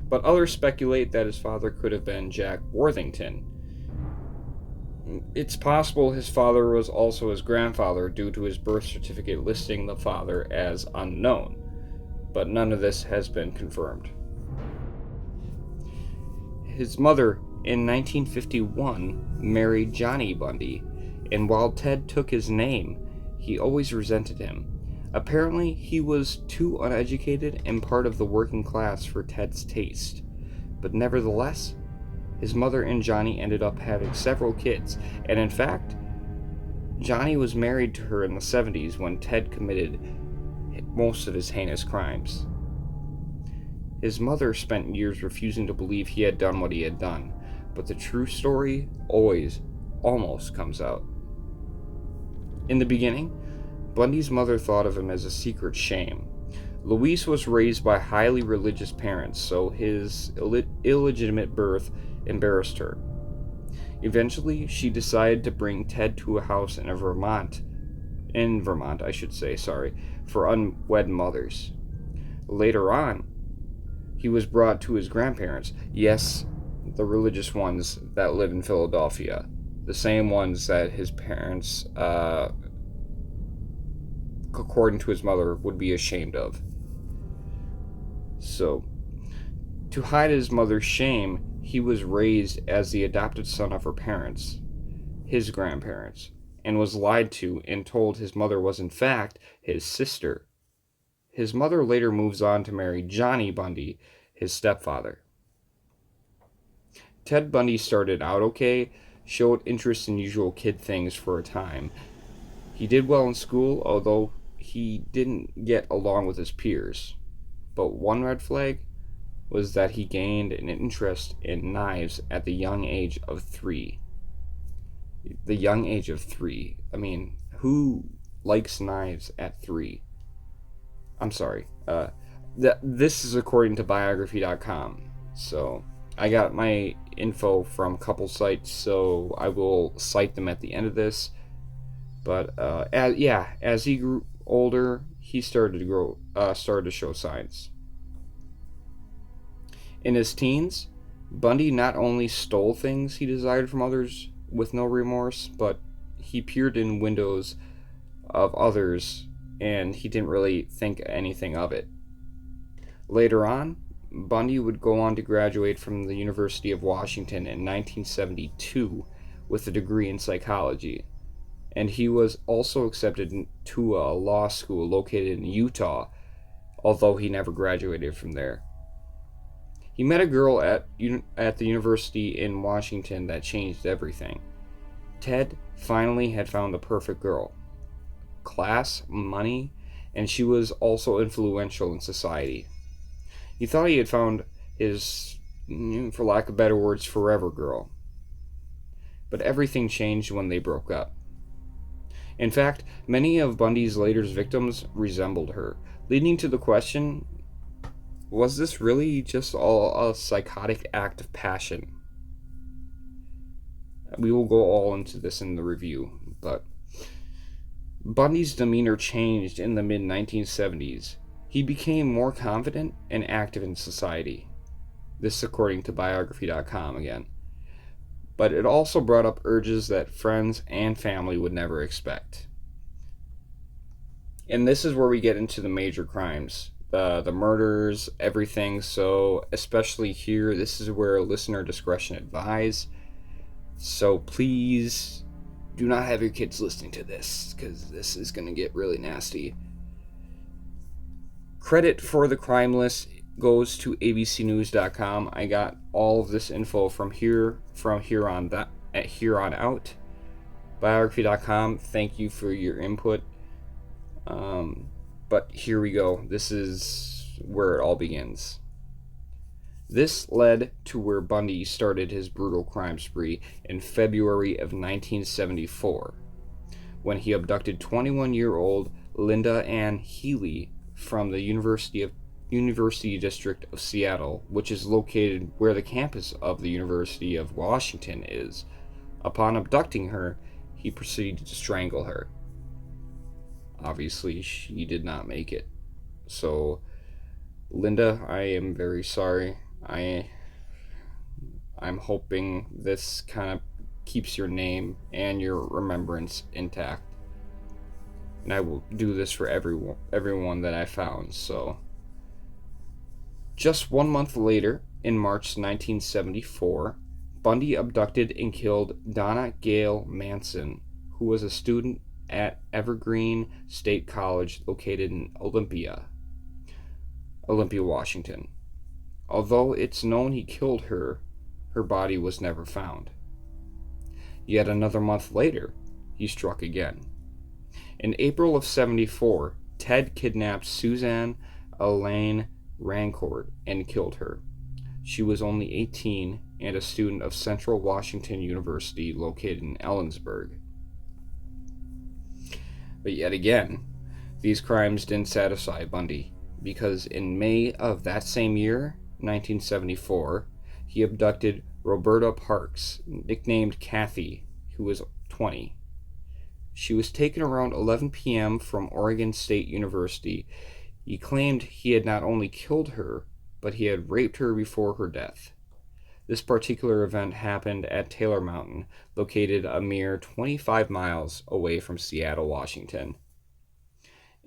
But others speculate that his father could have been Jack Worthington. It's possible his father was also his grandfather due to his birth certificate listing the father as unknown, but none of this has been confirmed. His mother, in 1951, married Johnny Bundy, and while Ted took his name, he always resented him. Apparently, he was too uneducated and part of the working class for Ted's taste. But nevertheless, his mother and Johnny ended up having several kids, and in fact, Johnny was married to her in the 70s when Ted committed most of his heinous crimes. His mother spent years refusing to believe he had done what he had done, but the true story almost comes out. In the beginning, Bundy's mother thought of him as a secret shame. Louise was raised by highly religious parents, so his illegitimate birth embarrassed her. Eventually, she decided to bring Ted to a house in Vermont, for unwed mothers. Later on, he was brought to his grandparents, yes, the religious ones that live in Philadelphia, the same ones that his parents, according to his mother, would be ashamed of. So, to hide his mother's shame, he was raised as the adopted son of her parents, his grandparents, and was lied to and told his mother was in fact his sister. His mother later moves on to marry Johnny Bundy, his stepfather. Ted Bundy started out okay, showed interest in usual kid things for a time. He did well in school, although he didn't get along with his peers. But one red flag was that he gained an interest in knives at the young age of 3. The young age of 3. I mean, who likes knives at 3? I'm sorry. This is according to biography.com. So, I got my info from a couple sites, so I will cite them at the end of this. But, as he grew older, he started to show signs. In his teens, Bundy not only stole things he desired from others with no remorse, but he peered in windows of others and he didn't really think anything of it. Later on, Bundy would go on to graduate from the University of Washington in 1972 with a degree in psychology, and he was also accepted to a law school located in Utah, although he never graduated from there. He met a girl at the university in Washington that changed everything. Ted finally had found the perfect girl. Class, money, and she was also influential in society. He thought he had found his, for lack of better words, forever girl. But everything changed when they broke up. In fact, many of Bundy's later victims resembled her, leading to the question, was this really just all a psychotic act of passion? We will go all into this in the review, but Bundy's demeanor changed in the mid 1970s. He became more confident and active in society. This according to biography.com again. But it also brought up urges that friends and family would never expect. And this is where we get into the major crimes, the murders, everything. So, especially here, this is where listener discretion advised. So, please do not have your kids listening to this, because this is going to get really nasty. Credit for the crime list goes to abcnews.com. I got all of this info from here on out. Biography.com, thank you for your input. But here we go. This is where it all begins. This led to where Bundy started his brutal crime spree in February of 1974, when he abducted 21-year-old Linda Ann Healy from the University District of Seattle, which is located where the campus of the University of Washington is. Upon abducting her, he proceeded to strangle her. Obviously, she did not make it. So, Linda, I am very sorry. I'm hoping this kind of keeps your name and your remembrance intact. And I will do this for everyone that I found. So, just 1 month later, in March 1974, Bundy abducted and killed Donna Gail Manson, who was a student at Evergreen State College located in Olympia, Washington. Although it's known he killed her, her body was never found. Yet another month later, he struck again. In April of 74, Ted kidnapped Suzanne Elaine Rancourt and killed her. She was only 18 and a student of Central Washington University located in Ellensburg. But yet again, these crimes didn't satisfy Bundy, because in May of that same year, 1974, he abducted Roberta Parks, nicknamed Kathy, who was 20. She was taken around 11 p.m. from Oregon State University. He claimed he had not only killed her, but he had raped her before her death. This particular event happened at Taylor Mountain, located a mere 25 miles away from Seattle, Washington.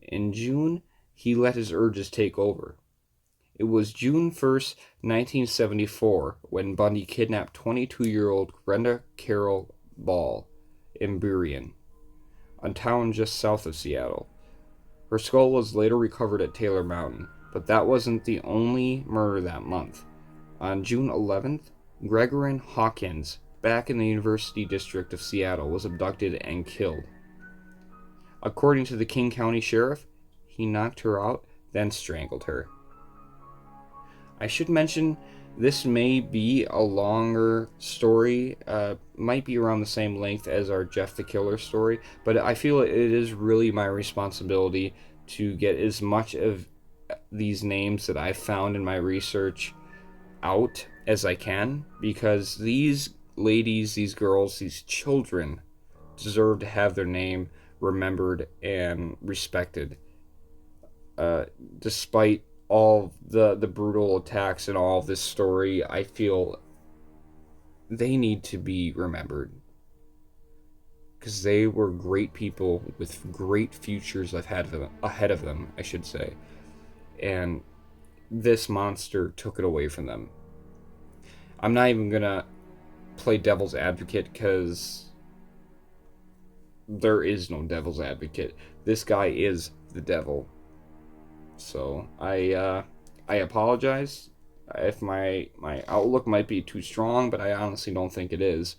In June, he let his urges take over. It was June 1st, 1974, when Bundy kidnapped 22-year-old Brenda Carol Ball in Burien, a town just south of Seattle. Her skull was later recovered at Taylor Mountain, but that wasn't the only murder that month. On June 11th, Gregorin Hawkins, back in the University District of Seattle, was abducted and killed. According to the King County Sheriff, he knocked her out, then strangled her. I should mention, this may be a longer story, might be around the same length as our Jeff the Killer story, but I feel it is really my responsibility to get as much of these names that I've found in my research out as I can, because these ladies, these girls, these children deserve to have their name remembered and respected. Despite all the brutal attacks and all of this story, I feel they need to be remembered, because they were great people with great futures ahead of them, I should say. And this monster took it away from them. I'm not even gonna play devil's advocate, because there is no devil's advocate. This guy is the devil. So I apologize If my outlook might be too strong, but I honestly don't think it is.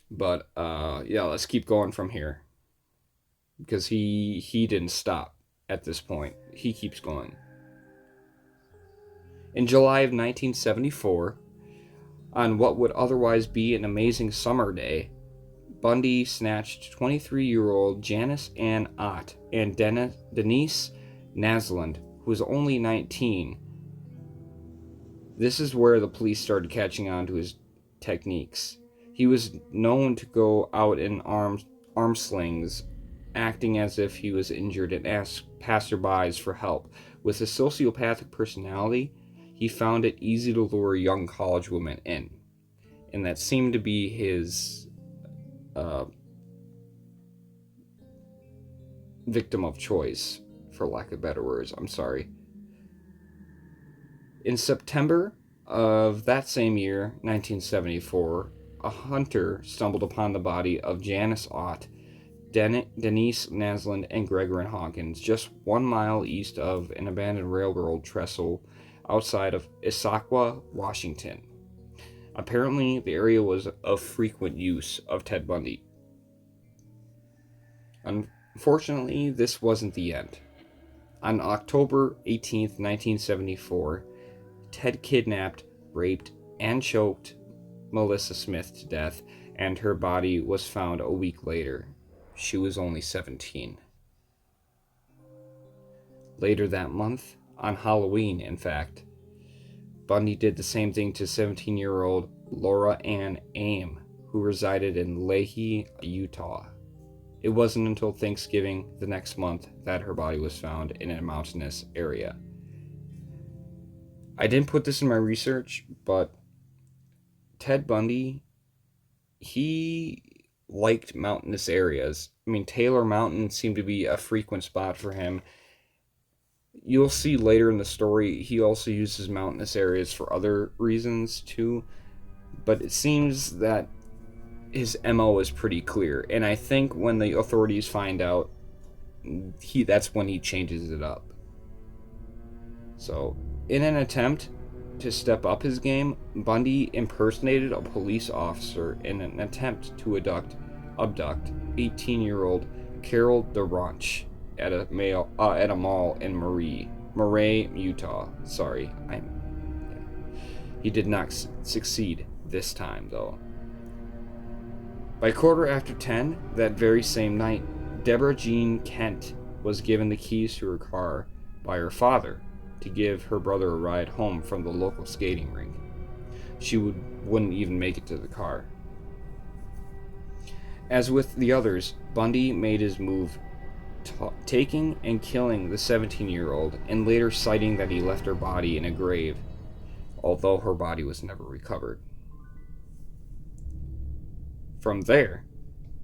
But yeah, let's keep going from here because he didn't stop at this point. He keeps going. In July of 1974, on what would otherwise be an amazing summer day, Bundy snatched 23-year-old Janice Ann Ott and Denise Naslund, who was only 19. This is where the police started catching on to his techniques. He was known to go out in arm slings, acting as if he was injured and ask passerbys for help. With his sociopathic personality, he found it easy to lure young college women in, and that seemed to be his victim of choice, for lack of better words. I'm sorry. In September of that same year, 1974, a hunter stumbled upon the body of Janice Ott, Denise Naslund, and Gregory Hawkins just 1 mile east of an abandoned railroad trestle outside of Issaquah, Washington. Apparently, the area was of frequent use of Ted Bundy. Unfortunately, this wasn't the end. On October 18th, 1974, Ted kidnapped, raped, and choked Melissa Smith to death, and her body was found a week later. She was only 17. Later that month, on Halloween, in fact, Bundy did the same thing to 17-year-old Laura Ann Aim, who resided in Leahy, Utah. It wasn't until Thanksgiving the next month that her body was found in a mountainous area. I didn't put this in my research, but Ted Bundy, he liked mountainous areas. I mean, Taylor Mountain seemed to be a frequent spot for him. You'll see later in the story, he also uses mountainous areas for other reasons too, but it seems that his MO is pretty clear, and I think when the authorities find out, that's when he changes it up. So, in an attempt to step up his game, Bundy impersonated a police officer in an attempt to abduct 18-year-old Carol DeRonch at a mall in Murray, Utah. He did not succeed this time, though. By 10:15 that very same night, Deborah Jean Kent was given the keys to her car by her father to give her brother a ride home from the local skating rink. She wouldn't even make it to the car. As with the others, Bundy made his move, taking and killing the 17-year-old, and later citing that he left her body in a grave, although her body was never recovered. From there,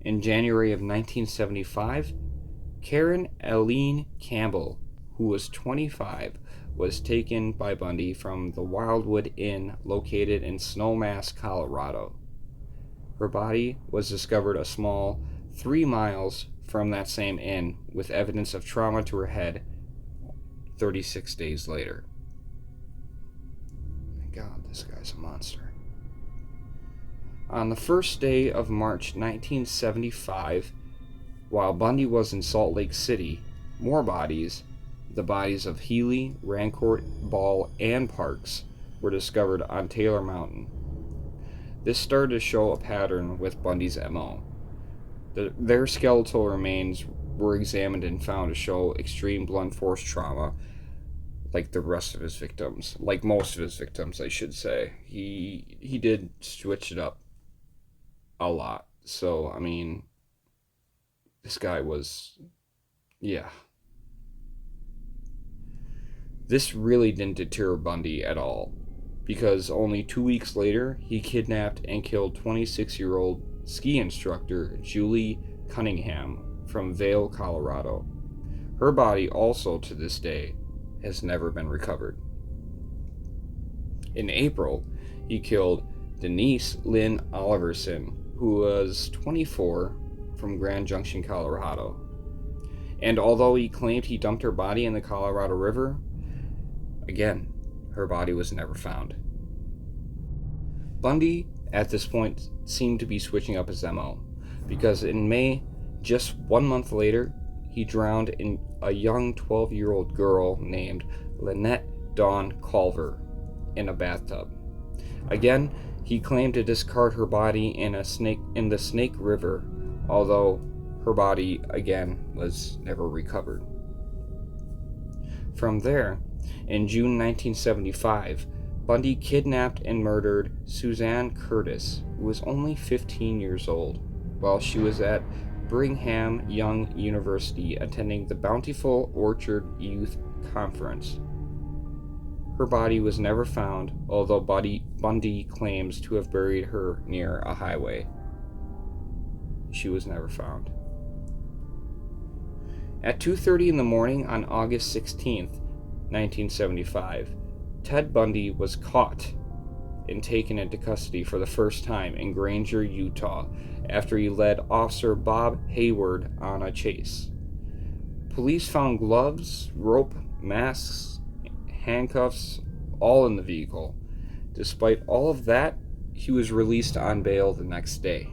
in January of 1975, Karen Eileen Campbell, who was 25, was taken by Bundy from the Wildwood Inn located in Snowmass, Colorado. Her body was discovered a small 3 miles from that same inn with evidence of trauma to her head 36 days later. My God, this guy's a monster. On the first day of March 1975, while Bundy was in Salt Lake City, more bodies, the bodies of Healy, Rancourt, Ball, and Parks, were discovered on Taylor Mountain. This started to show a pattern with Bundy's MO. Their skeletal remains were examined and found to show extreme blunt force trauma, like the rest of his victims. Like most of his victims, I should say. He did switch it up a lot. So, I mean, this guy was, yeah. This really didn't deter Bundy at all, because only 2 weeks later, he kidnapped and killed 26-year-old ski instructor Julie Cunningham from Vail, Colorado. Her body also, to this day, has never been recovered. In April, he killed Denise Lynn Oliverson, who was 24, from Grand Junction, Colorado. And although he claimed he dumped her body in the Colorado River, again, her body was never found. Bundy, at this point, seemed to be switching up his MO, because in May, just 1 month later, he drowned in a young 12-year-old girl named Lynette Dawn Culver in a bathtub. Again, he claimed to discard her body in the Snake River, although her body, again, was never recovered. From there, in June 1975, Bundy kidnapped and murdered Suzanne Curtis, who was only 15 years old, while she was at Brigham Young University attending the Bountiful Orchard Youth Conference. Her body was never found, although Bundy claims to have buried her near a highway. She was never found. At 2:30 in the morning on August 16th, 1975, Ted Bundy was caught and taken into custody for the first time in Granger, Utah, after he led Officer Bob Hayward on a chase. Police found gloves, rope, masks, handcuffs, all in the vehicle. Despite all of that, he was released on bail the next day.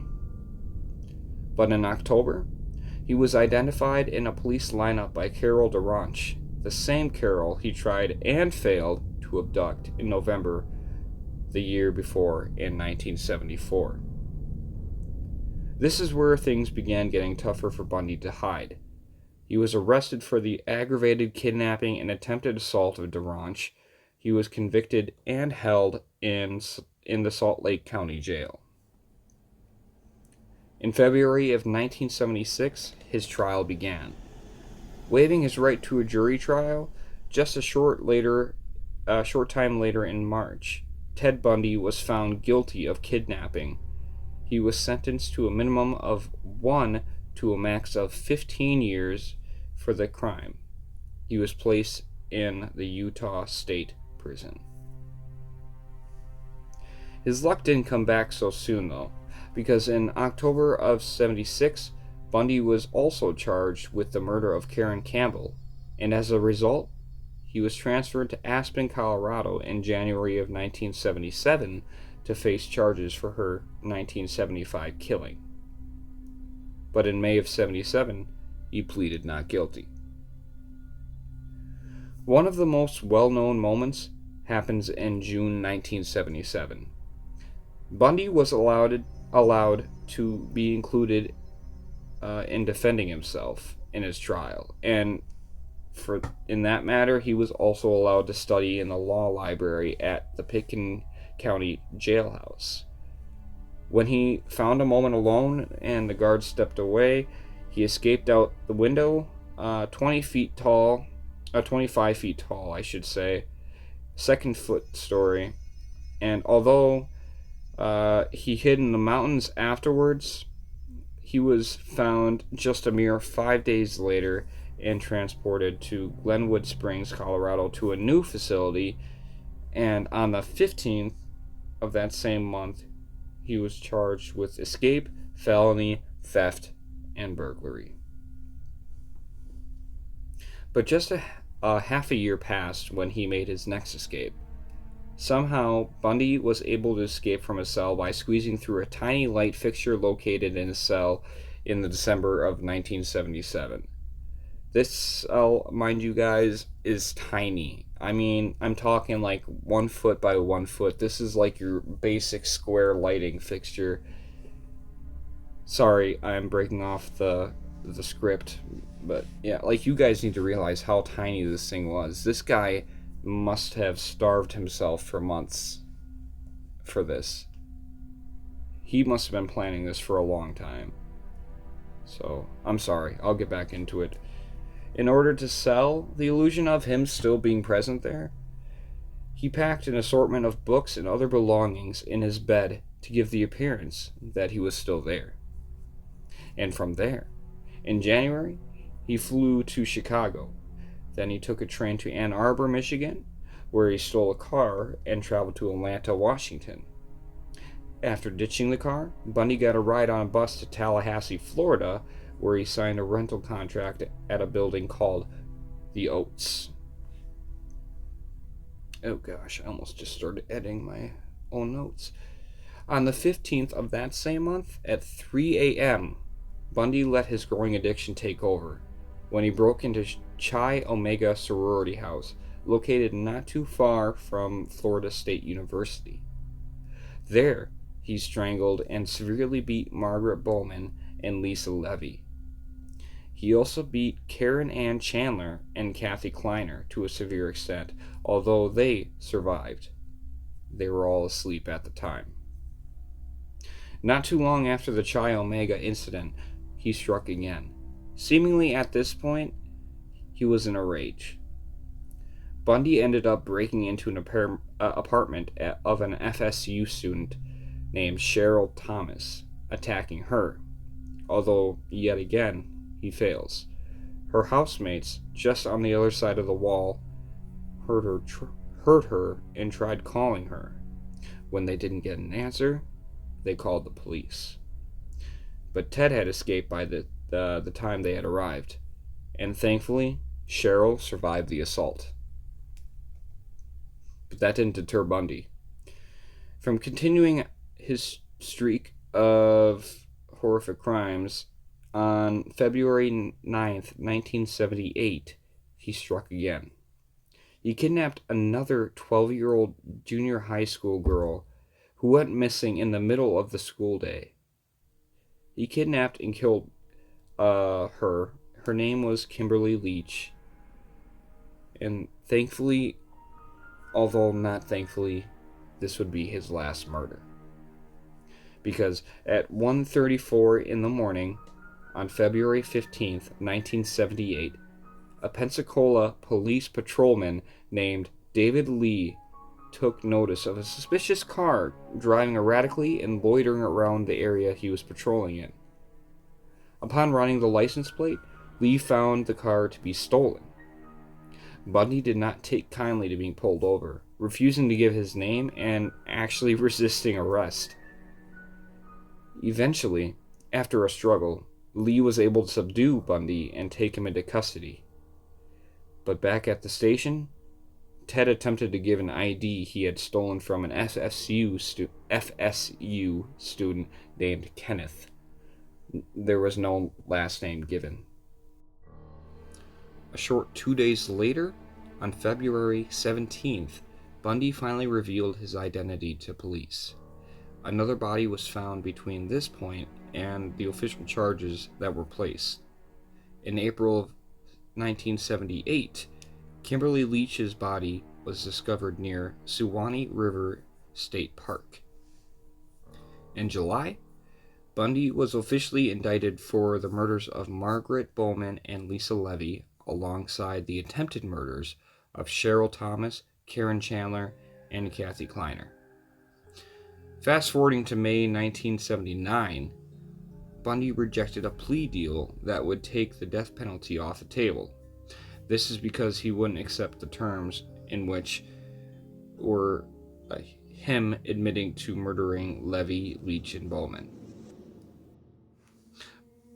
But in October, he was identified in a police lineup by Carol DeRonch, the same Carol he tried and failed to abduct in November the year before in 1974. This is where things began getting tougher for Bundy to hide. He was arrested for the aggravated kidnapping and attempted assault of DeRonch. He was convicted and held in the Salt Lake County Jail. In February of 1976, his trial began. Waiving his right to a jury trial, just a short time later in March, Ted Bundy was found guilty of kidnapping. He was sentenced to a minimum of 1 to a max of 15 years for the crime. He was placed in the Utah State Prison. His luck didn't come back so soon, though, because in October of 76, Bundy was also charged with the murder of Karen Campbell, and as a result, he was transferred to Aspen, Colorado in January of 1977 to face charges for her 1975 killing. But in May of 77, he pleaded not guilty. One of the most well-known moments happens in June 1977. Bundy was allowed to be included in defending himself in his trial, and in that matter, he was also allowed to study in the law library at the Pitkin County Jailhouse. When he found a moment alone and the guards stepped away, he escaped out the window, 25 feet tall, I should say, second foot story, and although he hid in the mountains afterwards, he was found just a mere 5 days later and transported to Glenwood Springs, Colorado, to a new facility, and on the 15th of that same month, he was charged with escape, felony, theft, and burglary. But just a half a year passed when he made his next escape. Somehow, Bundy was able to escape from his cell by squeezing through a tiny light fixture located in his cell in the December of 1977. This cell, mind you guys, is tiny. I mean, I'm talking like 1 foot by 1 foot. This is like your basic square lighting fixture. Sorry, I'm breaking off the script, but yeah, like, you guys need to realize how tiny this thing was. This guy must have starved himself for months for this. He must have been planning this for a long time. So, I'm sorry, I'll get back into it. In order to sell the illusion of him still being present there, he packed an assortment of books and other belongings in his bed to give the appearance that he was still there. And from there, in January, he flew to Chicago. Then he took a train to Ann Arbor, Michigan, where he stole a car and traveled to Atlanta, Washington. After ditching the car, Bundy got a ride on a bus to Tallahassee, Florida, where he signed a rental contract at a building called The Oats. Oh gosh, I almost just started editing my own notes. On the 15th of that same month, at 3 a.m., Bundy let his growing addiction take over when he broke into Chi Omega sorority house, located not too far from Florida State University. There, he strangled and severely beat Margaret Bowman and Lisa Levy. He also beat Karen Ann Chandler and Kathy Kleiner to a severe extent, although they survived. They were all asleep at the time. Not too long after the Chi Omega incident, he struck again. Seemingly at this point, he was in a rage. Bundy ended up breaking into an apartment of an FSU student named Cheryl Thomas, attacking her, although yet again he fails. Her housemates, just on the other side of the wall, heard her and tried calling her. When they didn't get an answer, they called the police. But Ted had escaped by the time they had arrived, and thankfully, Cheryl survived the assault. But that didn't deter Bundy from continuing his streak of horrific crimes. On February 9th, 1978, he struck again. He kidnapped another 12-year-old junior high school girl who went missing in the middle of the school day. He kidnapped and killed her. Her name was Kimberly Leach. And thankfully, although not thankfully, this would be his last murder. Because at 1:34 in the morning, on February 15th, 1978, a Pensacola police patrolman named David Lee took notice of a suspicious car driving erratically and loitering around the area he was patrolling in. Upon running the license plate, Lee found the car to be stolen. Bundy did not take kindly to being pulled over, refusing to give his name and actually resisting arrest. Eventually, after a struggle, Lee was able to subdue Bundy and take him into custody. But back at the station, Ted attempted to give an ID he had stolen from an FSU student named Kenneth. There was no last name given. A short 2 days later, on February 17th, Bundy finally revealed his identity to police. Another body was found between this point and the official charges that were placed. In April of 1978, Kimberly Leach's body was discovered near Suwannee River State Park. In July, Bundy was officially indicted for the murders of Margaret Bowman and Lisa Levy, alongside the attempted murders of Cheryl Thomas, Karen Chandler, and Kathy Kleiner. Fast forwarding to May 1979, Bundy rejected a plea deal that would take the death penalty off the table. This is because he wouldn't accept the terms in which were him admitting to murdering Levy, Leach, and Bowman.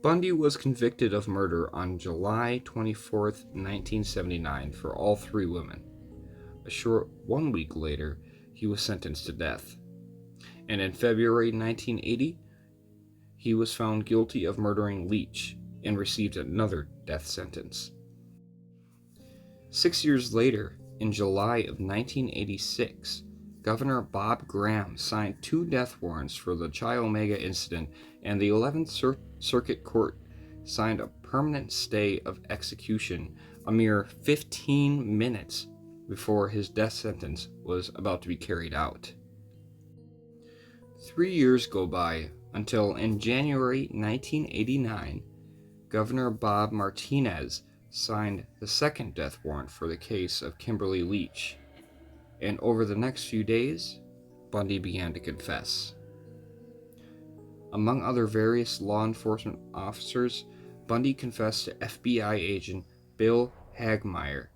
Bundy was convicted of murder on July 24th, 1979 for all three women. A short 1 week later, he was sentenced to death. And in February 1980, he was found guilty of murdering Leach and received another death sentence. 6 years later, in July of 1986, Governor Bob Graham signed 2 death warrants for the Chi Omega incident, and the 11th Circuit Court signed a permanent stay of execution a mere 15 minutes before his death sentence was about to be carried out. 3 years go by until in January 1989, Governor Bob Martinez signed the second death warrant for the case of Kimberly Leach, and over the next few days, Bundy began to confess. Among other various law enforcement officers, Bundy confessed to FBI agent Bill Hagmeyer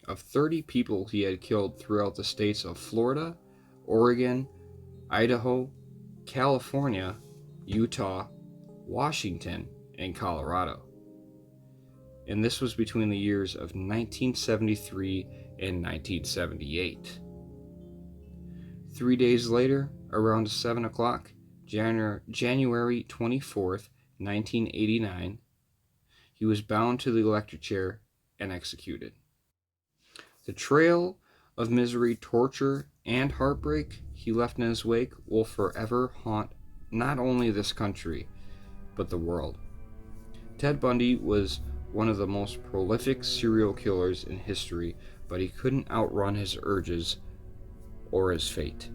of 30 people he had killed throughout the states of Florida, Oregon, Idaho, California, Utah, Washington, and Colorado. And this was between the years of 1973 and 1978. 3 days later, around 7 o'clock, January 24th, 1989, he was bound to the electric chair and executed. The trail of misery, torture, and heartbreak he left in his wake will forever haunt not only this country, but the world. Ted Bundy was one of the most prolific serial killers in history, but he couldn't outrun his urges or his fate.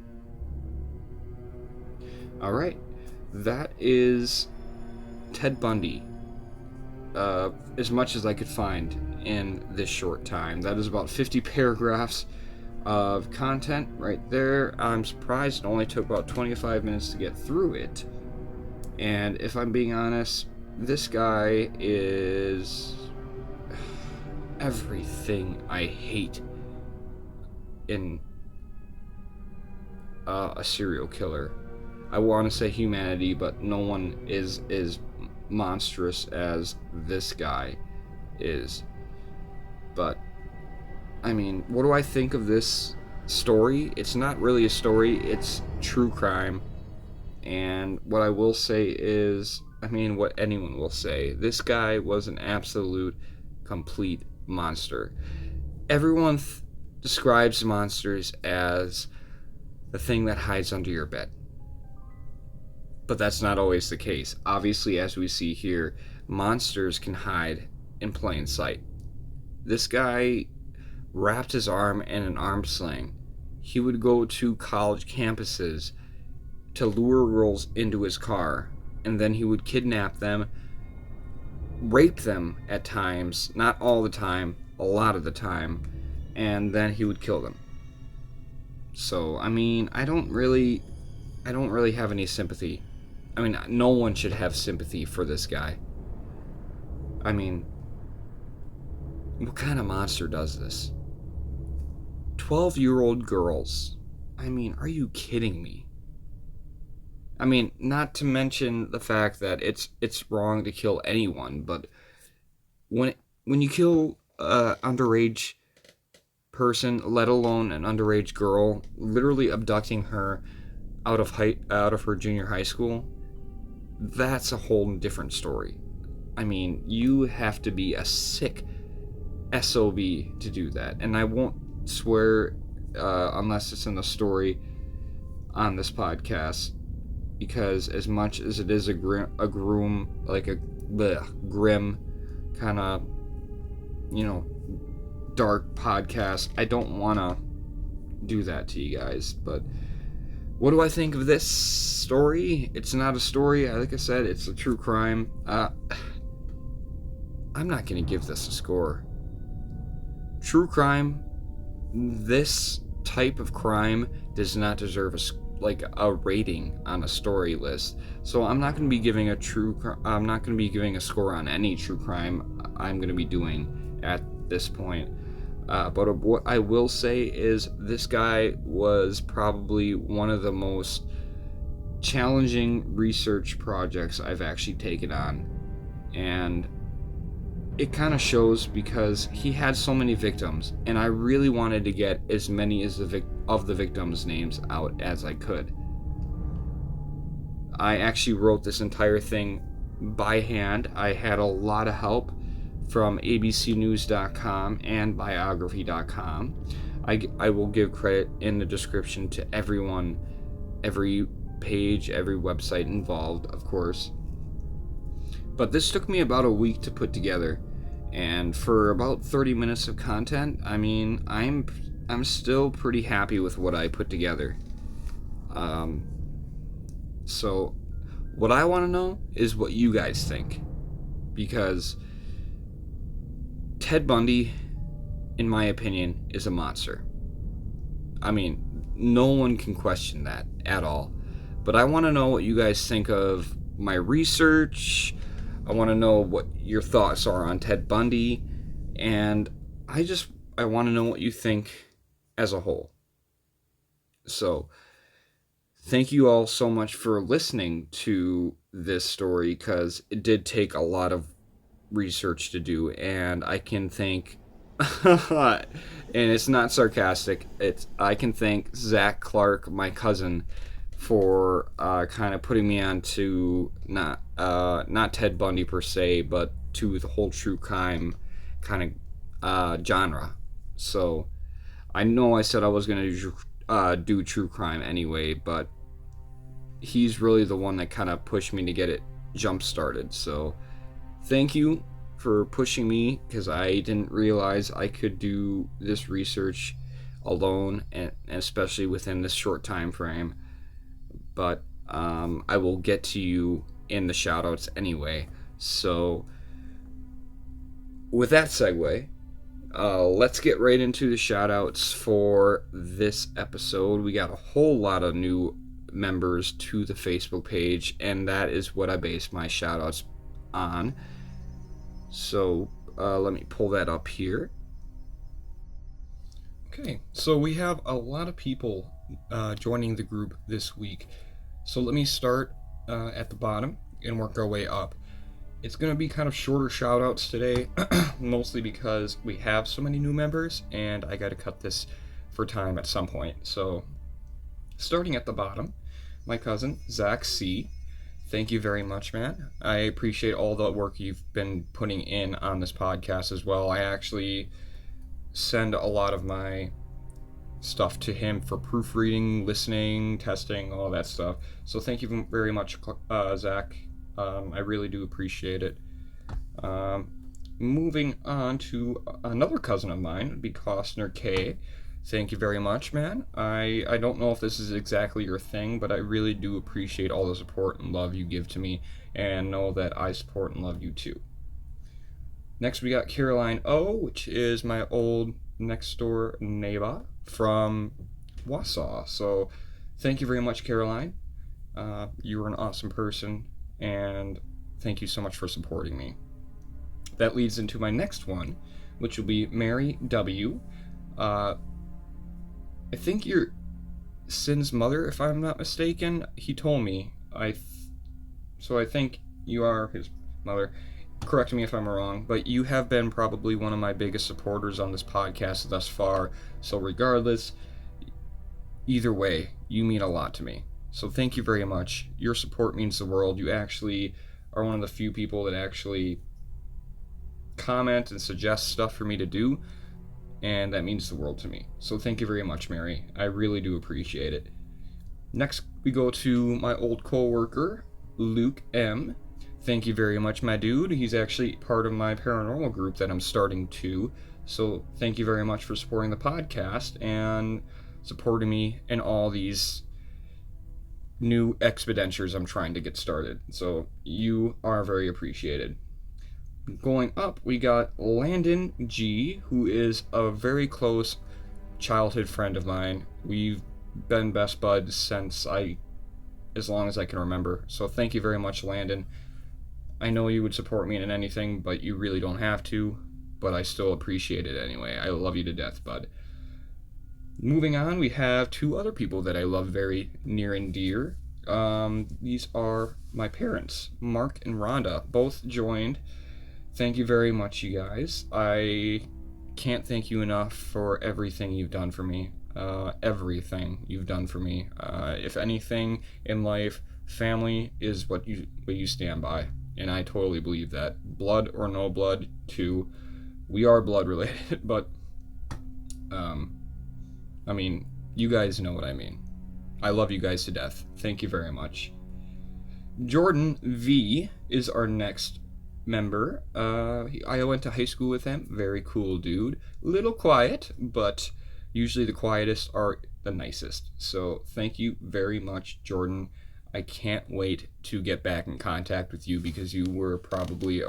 Alright, that is Ted Bundy. As much as I could find in this short time. That is about 50 paragraphs of content right there. I'm surprised it only took about 25 minutes to get through it. And if I'm being honest, this guy is everything I hate in a serial killer. I want to say humanity, but no one is monstrous as this guy is. But I mean, what do I think of this story? It's not really a story, it's true crime. And what I will say is, I mean, what anyone will say, this guy was an absolute complete monster. Everyone describes monsters as the thing that hides under your bed. But that's not always the case. Obviously, as we see here, monsters can hide in plain sight. This guy wrapped his arm in an arm sling. He would go to college campuses to lure girls into his car, and then he would kidnap them, rape them at times, not all the time, a lot of the time, and then he would kill them. So, I mean, I don't really have any sympathy. I mean, no one should have sympathy for this guy. I mean, what kind of monster does this? 12-year-old girls. I mean, are you kidding me? I mean, not to mention the fact that it's wrong to kill anyone, but when you kill an underage person, let alone an underage girl, literally abducting her out of her junior high school, that's a whole different story. I mean, you have to be a sick SOB to do that, and I won't swear unless it's in the story on this podcast, because as much as it is a grim kind of, dark podcast, I don't want to do that to you guys. But what do I think of this story? It's not a story, like I said, it's a true crime. I'm not going to give this a score. True crime, this type of crime does not deserve a rating on a story list. So I'm not going to be giving a score on any true crime I'm going to be doing at this point. But what I will say is this guy was probably one of the most challenging research projects I've actually taken on. And it kind of shows because he had so many victims, and I really wanted to get as many of the victims' names out as I could. I actually wrote this entire thing by hand. I had a lot of help from abcnews.com and biography.com. I will give credit in the description to everyone, every page, every website involved, of course. But this took me about a week to put together, and for about 30 minutes of content, I mean, I'm still pretty happy with what I put together. So what I want to know is what you guys think, because Ted Bundy, in my opinion, is a monster. I mean, no one can question that at all. But I want to know what you guys think of my research. I want to know what your thoughts are on Ted Bundy. And I want to know what you think as a whole. So, thank you all so much for listening to this story, because it did take a lot of research to do, and I can thank And it's not sarcastic. I can thank Zach Clark, my cousin, for kind of putting me on to not Ted Bundy per se, but to the whole true crime kind of genre. So I know I said I was gonna do true crime anyway, but he's really the one that kind of pushed me to get it jump started. So thank you for pushing me, because I didn't realize I could do this research alone, and especially within this short time frame. But I will get to you in the shoutouts anyway. So with that segue, let's get right into the shoutouts for this episode. We got a whole lot of new members to the Facebook page, and that is what I base my shoutouts on. So let me pull that up here. Okay, so we have a lot of people joining the group this week. So let me start at the bottom and work our way up. It's going to be kind of shorter shout-outs today, mostly because we have so many new members, and I got to cut this for time at some point. So, starting at the bottom, my cousin, Zach C. Thank you very much, man. I appreciate all the work you've been putting in on this podcast as well. I actually send a lot of my stuff to him for proofreading, listening, testing, all that stuff. So thank you very much, Zach. I really do appreciate it. Moving on to another cousin of mine, would be Costner K. Thank you very much, man. I don't know if this is exactly your thing, but I really do appreciate all the support and love you give to me, and know that I support and love you too. Next, we got Caroline O, which is my old next door neighbor from Wausau. So thank you very much, Caroline. You are an awesome person, and thank you so much for supporting me. That leads into my next one, which will be Mary W. I think you're Sin's mother, if I'm not mistaken. He told me. So I think you are his mother. Correct me if I'm wrong, but you have been probably one of my biggest supporters on this podcast thus far. So regardless, either way, you mean a lot to me. So thank you very much. Your support means the world. You actually are one of the few people that actually comment and suggest stuff for me to do, and that means the world to me. So thank you very much, Mary. I really do appreciate it. Next, we go to my old co-worker, Luke M. Thank you very much, my dude. He's actually part of my paranormal group that I'm starting to. So thank you very much for supporting the podcast and supporting me in all these new expeditures I'm trying to get started. So you are very appreciated. Going up, we got Landon G, who is a very close childhood friend of mine. We've been best buds since as long as I can remember. So thank you very much, Landon. I know you would support me in anything, but you really don't have to. But I still appreciate it anyway. I love you to death, bud. Moving on, we have two other people that I love very near and dear. These are my parents, Mark and Rhonda. Both joined. Thank you very much, you guys. I can't thank you enough for everything you've done for me. Everything you've done for me. If anything in life, family is what you stand by. And I totally believe that. Blood or no blood, too. We are blood related, but I mean, you guys know what I mean. I love you guys to death. Thank you very much. Jordan V is our next member. I went to high school with him. Very cool dude. Little quiet, but usually the quietest are the nicest. So thank you very much, Jordan. I can't wait to get back in contact with you, because you were probably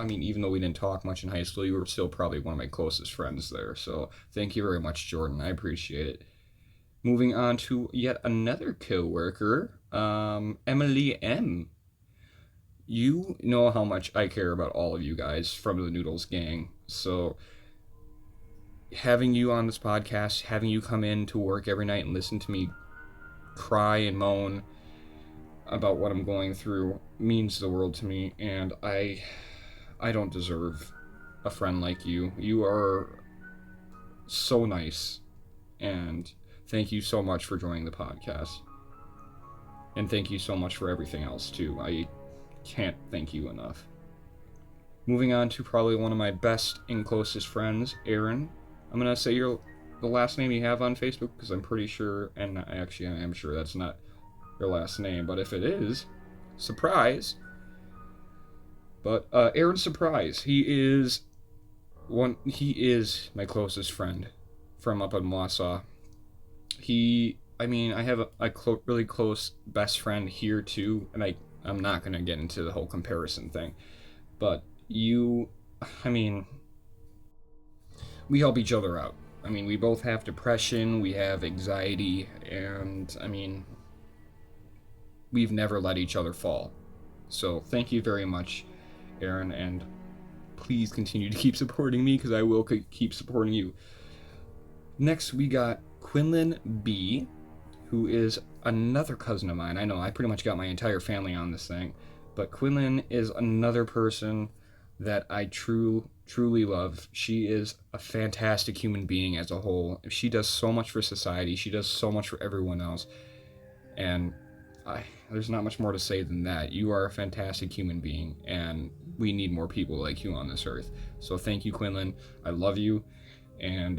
even though we didn't talk much in high school, you were still probably one of my closest friends there. So thank you very much, Jordan. I appreciate it. Moving on to yet another co-worker, Emily M. You know how much I care about all of you guys from the Noodles gang. So having you on this podcast, having you come in to work every night and listen to me cry and moan about what I'm going through means the world to me, and I don't deserve a friend like you. You are so nice, and thank you so much for joining the podcast. And thank you so much for everything else, too. I can't thank you enough. Moving on to probably one of my best and closest friends, Aaron. I'm going to say the last name you have on Facebook, because I'm pretty sure, and actually I am sure that's not your last name, but if it is, surprise. But Aaron Surprise, he is my closest friend from up in Wausau. I have a really close best friend here too, and I'm not going to get into the whole comparison thing, but we help each other out. We both have depression, we have anxiety, and we've never let each other fall. So thank you very much, Aaron, and please continue to keep supporting me, because I will keep supporting you. Next, we got Quinlan B., who is another cousin of mine. I know I pretty much got my entire family on this thing, but Quinlan is another person that I truly love. She is a fantastic human being as a whole. She does so much for society. She does so much for everyone else. And there's not much more to say than that. You are a fantastic human being, and we need more people like you on this earth. So thank you, Quinlan. I love you. And,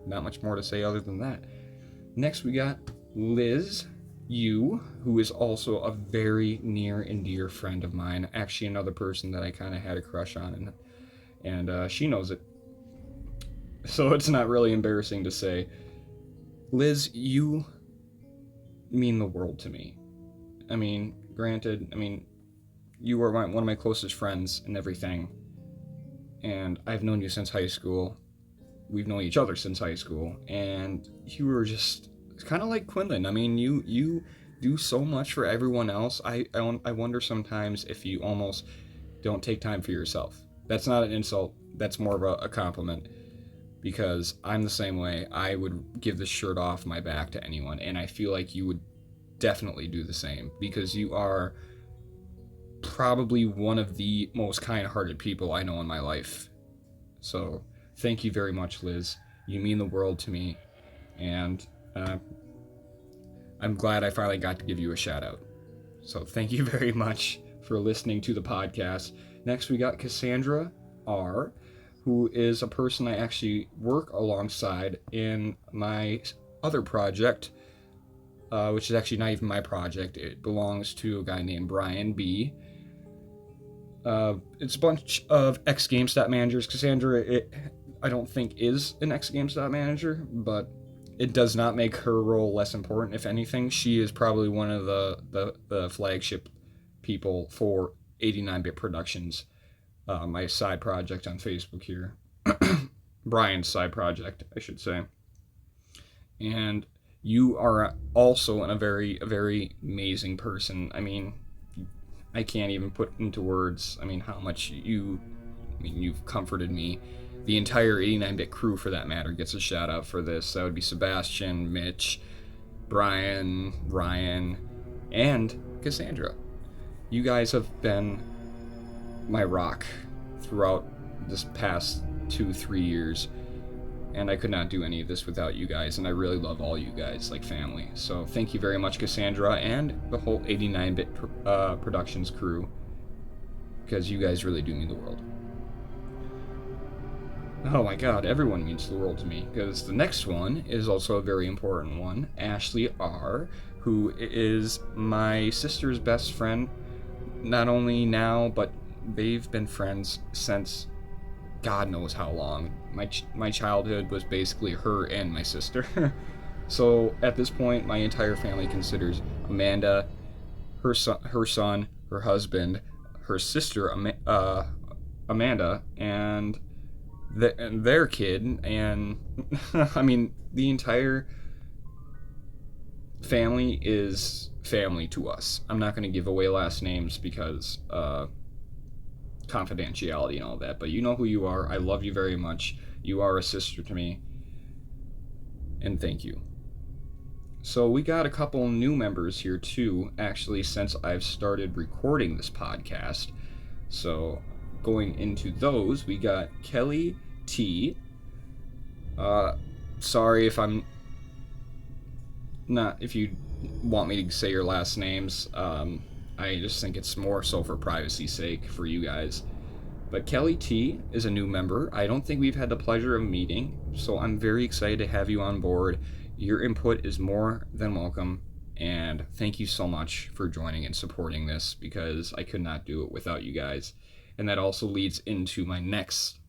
not much more to say other than that. Next, we got Liz who is also a very near and dear friend of mine. Actually, another person that I kind of had a crush on, and she knows it. So it's not really embarrassing to say. Liz, you mean the world to me. Granted, you are one of my closest friends and everything, and I've known you since high school. We've known each other since high school, and you were just kind of like Quinlan. You do so much for everyone else. I wonder sometimes if you almost don't take time for yourself. That's not an insult. That's more of a compliment, because I'm the same way. I would give the shirt off my back to anyone, and I feel like you would definitely do the same, because you are probably one of the most kind-hearted people I know in my life. So thank you very much, Liz. You mean the world to me, and I'm glad I finally got to give you a shout out. So thank you very much for listening to the podcast. Next, we got Cassandra R., who is a person I actually work alongside in my other project, which is actually not even my project. It belongs to a guy named Brian B. It's a bunch of ex-GameStop managers. Cassandra, I don't think is an ex-GameStop manager, but it does not make her role less important. If anything, she is probably one of the flagship people for 89-Bit Productions, my side project on Facebook here. Brian's side project, I should say. And you are also a very amazing person. I can't even put into words, how much you've comforted me. The entire 89-Bit crew, for that matter, gets a shout out for this. That would be Sebastian, Mitch, Brian, Ryan, and Cassandra. You guys have been my rock throughout this past 2-3 years, and I could not do any of this without you guys, and I really love all you guys like family. So thank you very much, Cassandra, and the whole 89-Bit Productions crew, because you guys really do mean the world. Oh my god, everyone means the world to me, because the next one is also a very important one. Ashley R., who is my sister's best friend, not only now, but they've been friends since God knows how long. My childhood was basically her and my sister. So at this point, my entire family considers Amanda, her son, her husband, her sister Amanda, and their kid, and the entire family is family to us. I'm not going to give away last names because confidentiality and all that, but you know who you are. I love you very much. You are a sister to me, and thank you. So we got a couple new members here too, actually, since I've started recording this podcast. So going into those, we got Kelly T. Sorry if I'm not, if you want me to say your last names. I just think it's more so for privacy's sake for you guys. But Kelly T is a new member. I don't think we've had the pleasure of meeting, so I'm very excited to have you on board. Your input is more than welcome, and thank you so much for joining and supporting this, because I could not do it without you guys. And that also leads into my next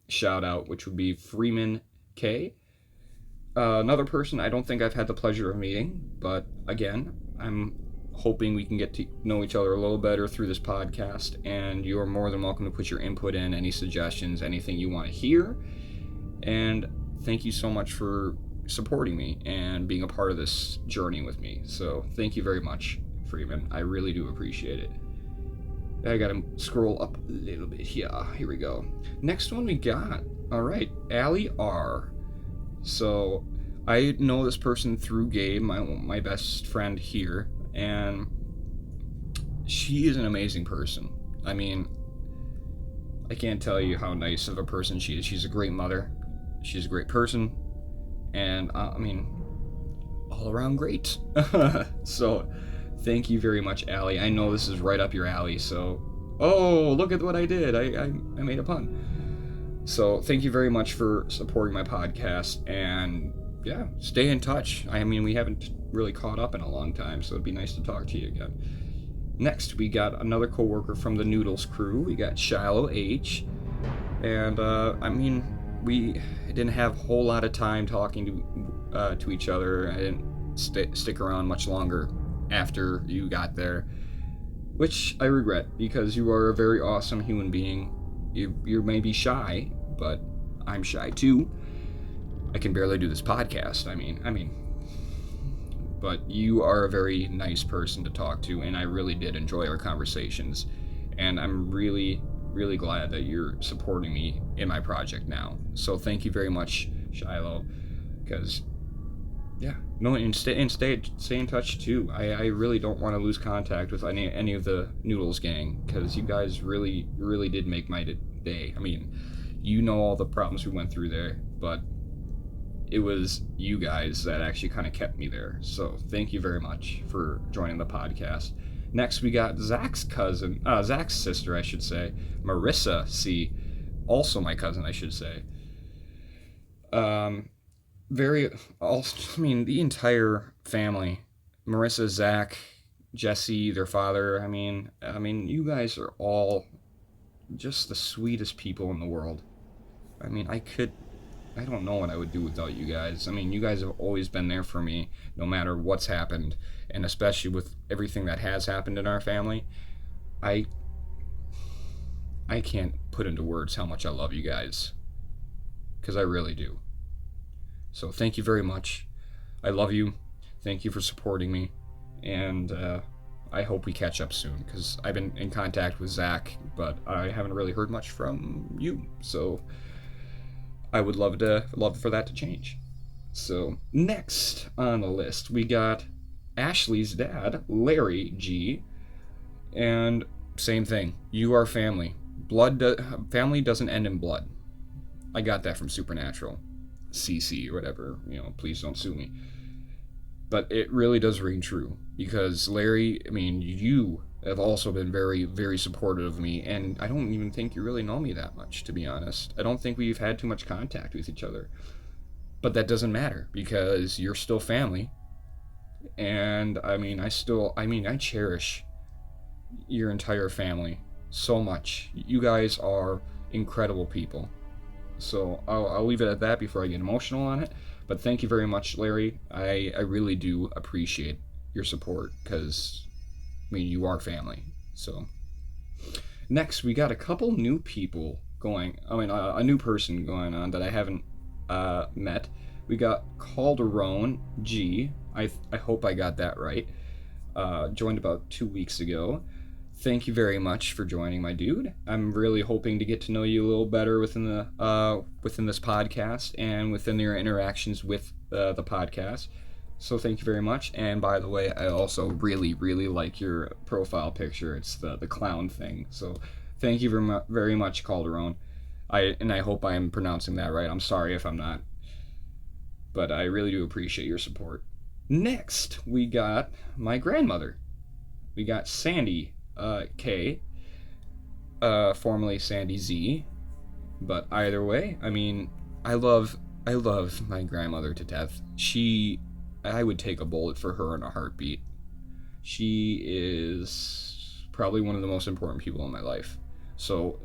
shout out, which would be Freeman K. Another person I don't think I've had the pleasure of meeting, but again, I'm hoping we can get to know each other a little better through this podcast, and you are more than welcome to put your input in, any suggestions, anything you want to hear. And thank you so much for supporting me and being a part of this journey with me. So thank you very much, Freeman. I really do appreciate it. I gotta scroll up a little bit here. Here we go. Next one we got, all right, Allie R. So I know this person through Gabe, my best friend here, and she is an amazing person. I mean, I can't tell you how nice of a person she is. She's a great mother. She's a great person. And, I mean, all around great. So, thank you very much, Allie. I know this is right up your alley, so... Oh, look at what I did. I made a pun. So, thank you very much for supporting my podcast, and, yeah, stay in touch. I mean, we haven't really caught up in a long time, so it'd be nice to talk to you again. Next, we got another coworker from the Noodles crew. We got Shiloh H. And, I mean, we didn't have a whole lot of time talking to each other. I didn't stick around much longer after you got there, which I regret, because you are a very awesome human being. You may be shy, but I'm shy too. I can barely do this podcast. I mean, but you are a very nice person to talk to, and I really did enjoy our conversations. And I'm really, really glad that you're supporting me in my project now. So thank you very much, Shiloh, because, yeah, no, and stay in touch too. I really don't want to lose contact with any of the Noodles gang, because you guys really, really did make my day. I mean, you know all the problems we went through there, but it was you guys that actually kind of kept me there. So thank you very much for joining the podcast. Next, we got Zach's sister, I should say, Marissa C. Also my cousin, I should say. The entire family, Marissa, Zach, Jesse, their father. I mean, you guys are all just the sweetest people in the world. I mean, I don't know what I would do without you guys. I mean, you guys have always been there for me, no matter what's happened, and especially with everything that has happened in our family. I can't put into words how much I love you guys, because I really do. So thank you very much. I love you. Thank you for supporting me, and I hope we catch up soon, because I've been in contact with Zach, but I haven't really heard much from you, so I would love for that to change. So next on the list, we got Ashley's dad, Larry G. And same thing. You are family. Family doesn't end in blood. I got that from Supernatural. CC or whatever. Please don't sue me. But it really does ring true. Because Larry, I mean, you have also been very, very supportive of me, and I don't even think you really know me that much, to be honest. I don't think we've had too much contact with each other. But that doesn't matter, because you're still family. And, I cherish your entire family so much. You guys are incredible people. So I'll leave it at that before I get emotional on it. But thank you very much, Larry. I really do appreciate your support, because you are family. So next, we got a couple new people a new person going on that I haven't met. We got Calderon G. I hope I got that right. Joined about 2 weeks ago. Thank you very much for joining, my dude. I'm really hoping to get to know you a little better within this podcast and within your interactions with the podcast. So thank you very much. And by the way, I also really, really like your profile picture. It's the clown thing. So Thank you very much, Calderon. I hope I am pronouncing that right. I'm sorry if I'm not, but I really do appreciate your support. Next, we got my grandmother. We got Sandy K, formerly Sandy Z. But either way, I mean, I love my grandmother to death. I would take a bullet for her in a heartbeat. She is probably one of the most important people in my life. So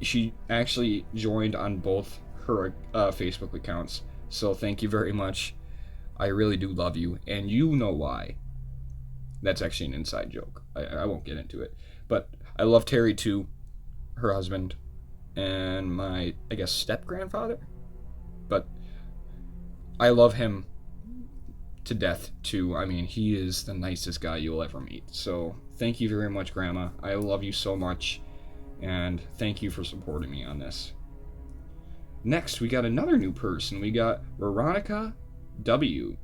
she actually joined on both her Facebook accounts. So thank you very much. I really do love you, and you know why. That's actually an inside joke. I won't get into it. But I love Terry too, her husband, and my, I guess, step-grandfather. But I love him to death too. I mean, he is the nicest guy you'll ever meet. So thank you very much, Grandma. I love you so much, and thank you for supporting me on this. Next, we got another new person. We got Veronica W.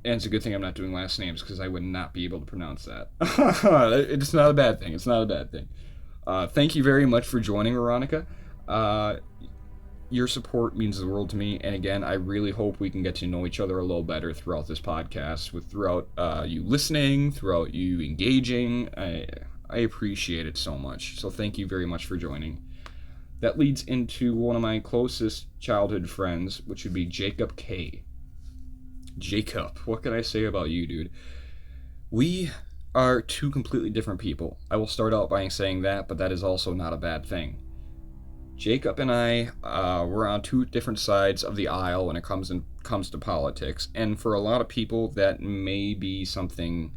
And it's a good thing I'm not doing last names, because I would not be able to pronounce that. It's not a bad thing. It's not a bad thing. Thank you very much for joining, Veronica. Your support means the world to me, and again, I really hope we can get to know each other a little better throughout this podcast, throughout you listening, throughout you engaging. I appreciate it so much. So thank you very much for joining. That leads into one of my closest childhood friends, which would be Jacob K. Jacob, what can I say about you, dude? We are two completely different people. I will start out by saying that, but that is also not a bad thing. Jacob and I we're on two different sides of the aisle when it comes to politics, and for a lot of people, that may be something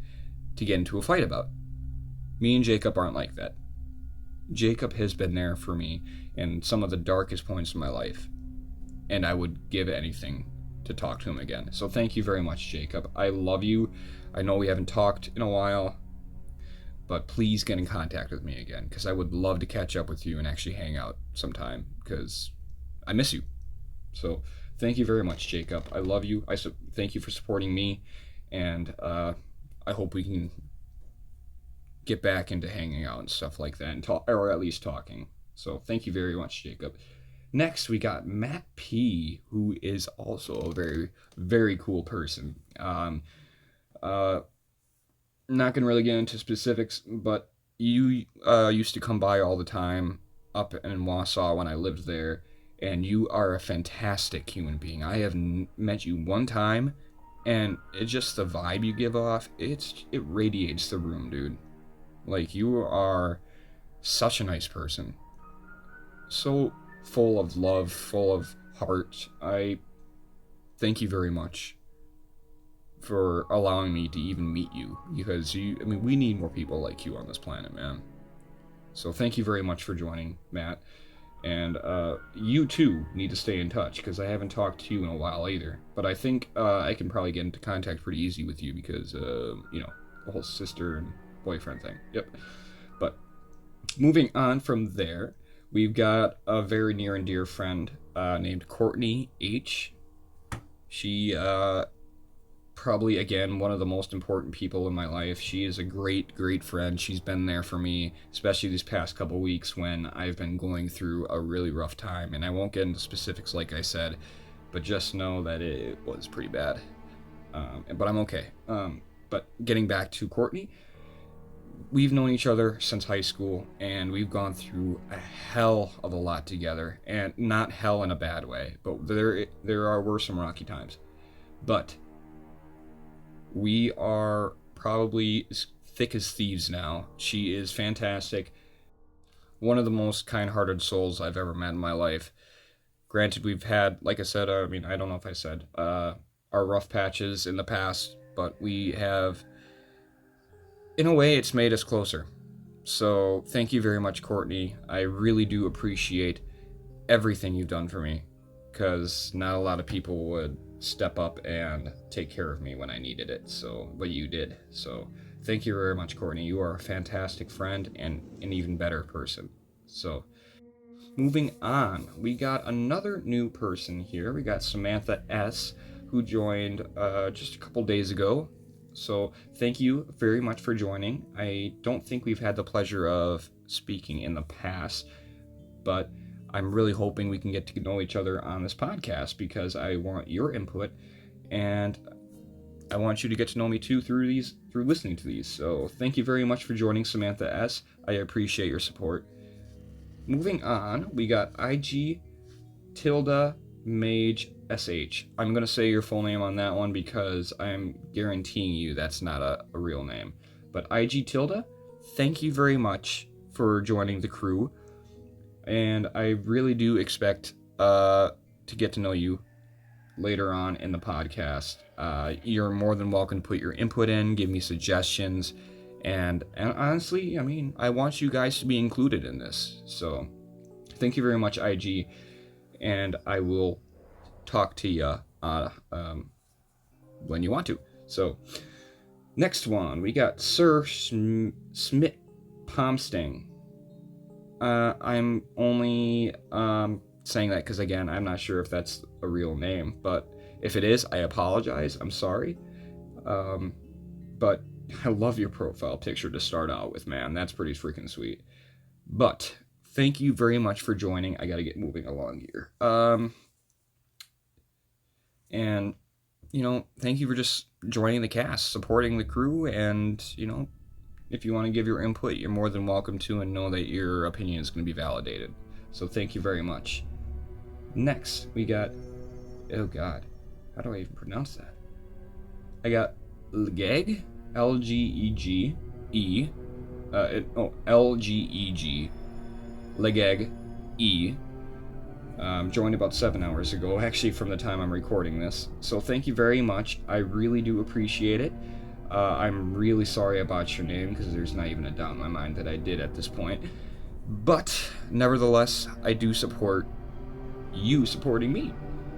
to get into a fight about. Me and Jacob aren't like that. Jacob has been there for me in some of the darkest points in my life, and I would give anything to talk to him again. So thank you very much, Jacob. I love you. I know we haven't talked in a while, but please get in contact with me again, because I would love to catch up with you and actually hang out sometime, because I miss you. So thank you very much, Jacob. I love you. Thank you for supporting me, and I hope we can get back into hanging out and stuff like that, and talk, or at least talking. So thank you very much, Jacob. Next, we got Matt P, who is also a very, very cool person. Not gonna really get into specifics, but you used to come by all the time up in Wausau when I lived there, and you are a fantastic human being. I have met you one time, and it's just the vibe you give off. It radiates the room, dude. Like, you are such a nice person. So full of love, full of heart. I thank you very much for allowing me to even meet you, because we need more people like you on this planet, man. So thank you very much for joining, Matt. And you too need to stay in touch, because I haven't talked to you in a while either. But I think I can probably get into contact pretty easy with you, because the whole sister and boyfriend thing. Yep. But moving on from there, we've got a very near and dear friend named Courtney H. She probably, again, one of the most important people in my life. She is a great, great friend. She's been there for me, especially these past couple weeks when I've been going through a really rough time. And I won't get into specifics, like I said, but just know that it was pretty bad. But I'm okay. But getting back to Courtney, we've known each other since high school, and we've gone through a hell of a lot together. And not hell in a bad way, but there were some rocky times. But we are probably as thick as thieves now. She is fantastic. One of the most kind-hearted souls I've ever met in my life. Granted, we've had, like I said, I don't know if I said, our rough patches in the past, but we have, in a way, it's made us closer. So thank you very much, Courtney. I really do appreciate everything you've done for me, because not a lot of people would step up and take care of me when I needed it, but you did. So thank you very much, Courtney. You are a fantastic friend and an even better person. So moving on, we got another new person here. We got Samantha S, who joined just a couple days ago. So thank you very much for joining. I don't think we've had the pleasure of speaking in the past, but I'm really hoping we can get to know each other on this podcast because I want your input, and I want you to get to know me too through listening to these. So thank you very much for joining, Samantha S. I appreciate your support. Moving on, we got IG tilde mage sh. I'm gonna say your full name on that one because I'm guaranteeing you that's not a real name. But IG tilde, thank you very much for joining the crew, and I really do expect to get to know you later on in the podcast. You're more than welcome to put your input in, give me suggestions, and honestly, I mean, I want you guys to be included in this. So thank you very much, IG, and I will talk to you when you want to. So next one, we got Sir Smith Pomsting. I'm only saying that because, again, I'm not sure if that's a real name, but if it is, I apologize. I'm sorry. But I love your profile picture to start out with, man. That's pretty freaking sweet. But thank you very much for joining. I got to get moving along here. And, thank you for just joining the cast, supporting the crew, and, if you want to give your input, you're more than welcome to, and know that your opinion is going to be validated. So thank you very much. Next, we got, oh god, how do I even pronounce that? I got Legeg, L-G-E-G-E, L-G-E-G, Legeg, E, joined about 7 hours ago, actually from the time I'm recording this. So thank you very much, I really do appreciate it. I'm really sorry about your name, because there's not even a doubt in my mind that I did at this point. But, nevertheless, I do support you supporting me,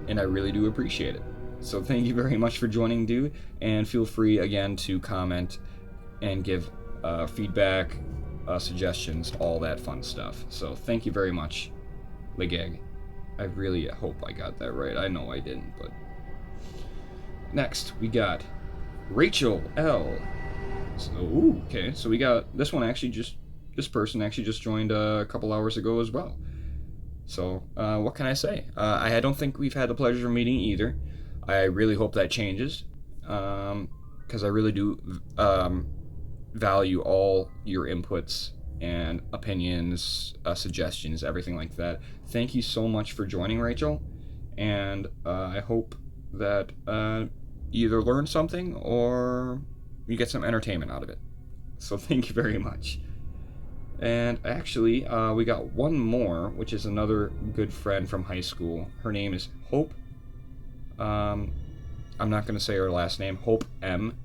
and I really do appreciate it. So thank you very much for joining, dude, and feel free, again, to comment and give feedback, suggestions, all that fun stuff. So thank you very much, Legeg. I really hope I got that right. I know I didn't, but... Next, we got Rachel L. So, okay, so we got this one this person actually just joined a couple hours ago as well. So, what can I say? I don't think we've had the pleasure of meeting either. I really hope that changes, because I really do value all your inputs and opinions, suggestions, everything like that. Thank you so much for joining, Rachel, and I hope that you either learn something or you get some entertainment out of it. So thank you very much. And actually, we got one more, which is another good friend from high school. Her name is Hope. I'm not going to say her last name. Hope M.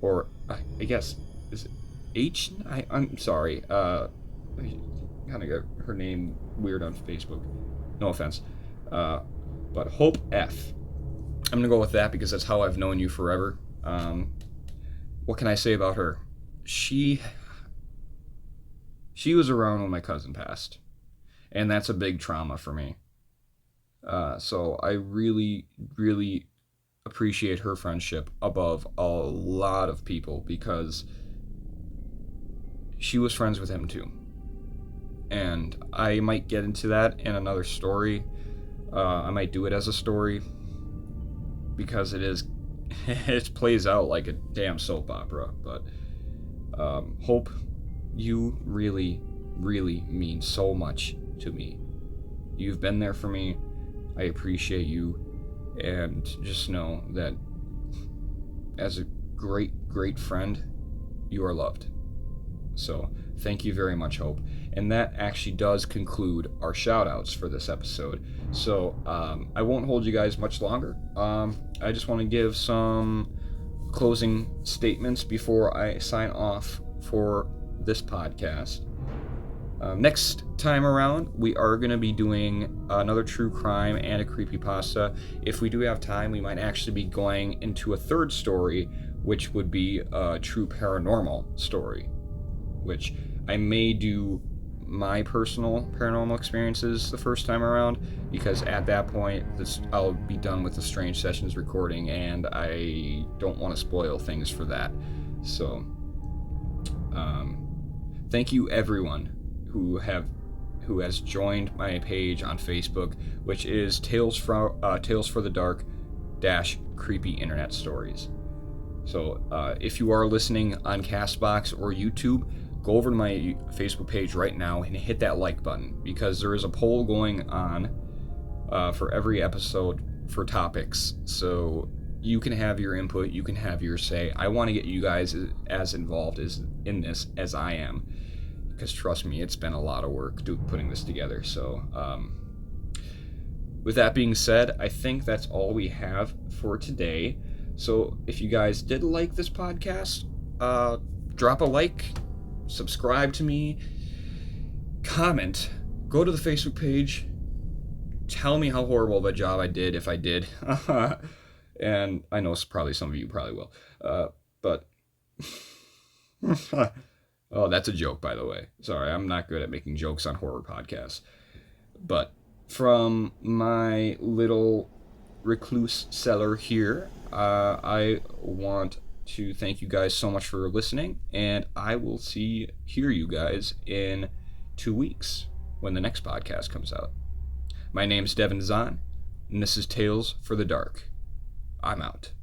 Or, I guess, is it H? I'm sorry. I kind of got her name weird on Facebook. No offense. But Hope F. I'm going to go with that because that's how I've known you forever. What can I say about her? She was around when my cousin passed, and that's a big trauma for me. So I really, really appreciate her friendship above a lot of people because she was friends with him too. And I might get into that in another story. I might do it as a story because it plays out like a damn soap opera. But Hope, you really, really mean so much to me. You've been there for me. I appreciate you, and just know that as a great, great friend, you are loved. So thank you very much, Hope. And that actually does conclude our shout-outs for this episode. So I won't hold you guys much longer. I just want to give some closing statements before I sign off for this podcast. Next time around, we are going to be doing another true crime and a creepypasta. If we do have time, we might actually be going into a third story, which would be a true paranormal story, which I may do my personal paranormal experiences the first time around, because at that point I'll be done with the Strange Sessions recording, and I don't want to spoil things for that. So thank you everyone who has joined my page on Facebook, which is Tales for the Dark - Creepy Internet Stories. So if you are listening on Castbox or YouTube, go over to my Facebook page right now and hit that like button, because there is a poll going on for every episode for topics. So you can have your input, you can have your say. I want to get you guys as involved in this as I am, because trust me, it's been a lot of work putting this together. So with that being said, I think that's all we have for today. So if you guys did like this podcast, drop a like, subscribe to me, comment, go to the Facebook page, tell me how horrible of a job I did, if I did. And I know probably some of you probably will. But oh, that's a joke, by the way. Sorry, I'm not good at making jokes on horror podcasts. But from my little recluse cellar here, I want to thank you guys so much for listening, and I will hear you guys in 2 weeks when the next podcast comes out. My name's Devin Zahn, and this is Tales for the Dark. I'm out.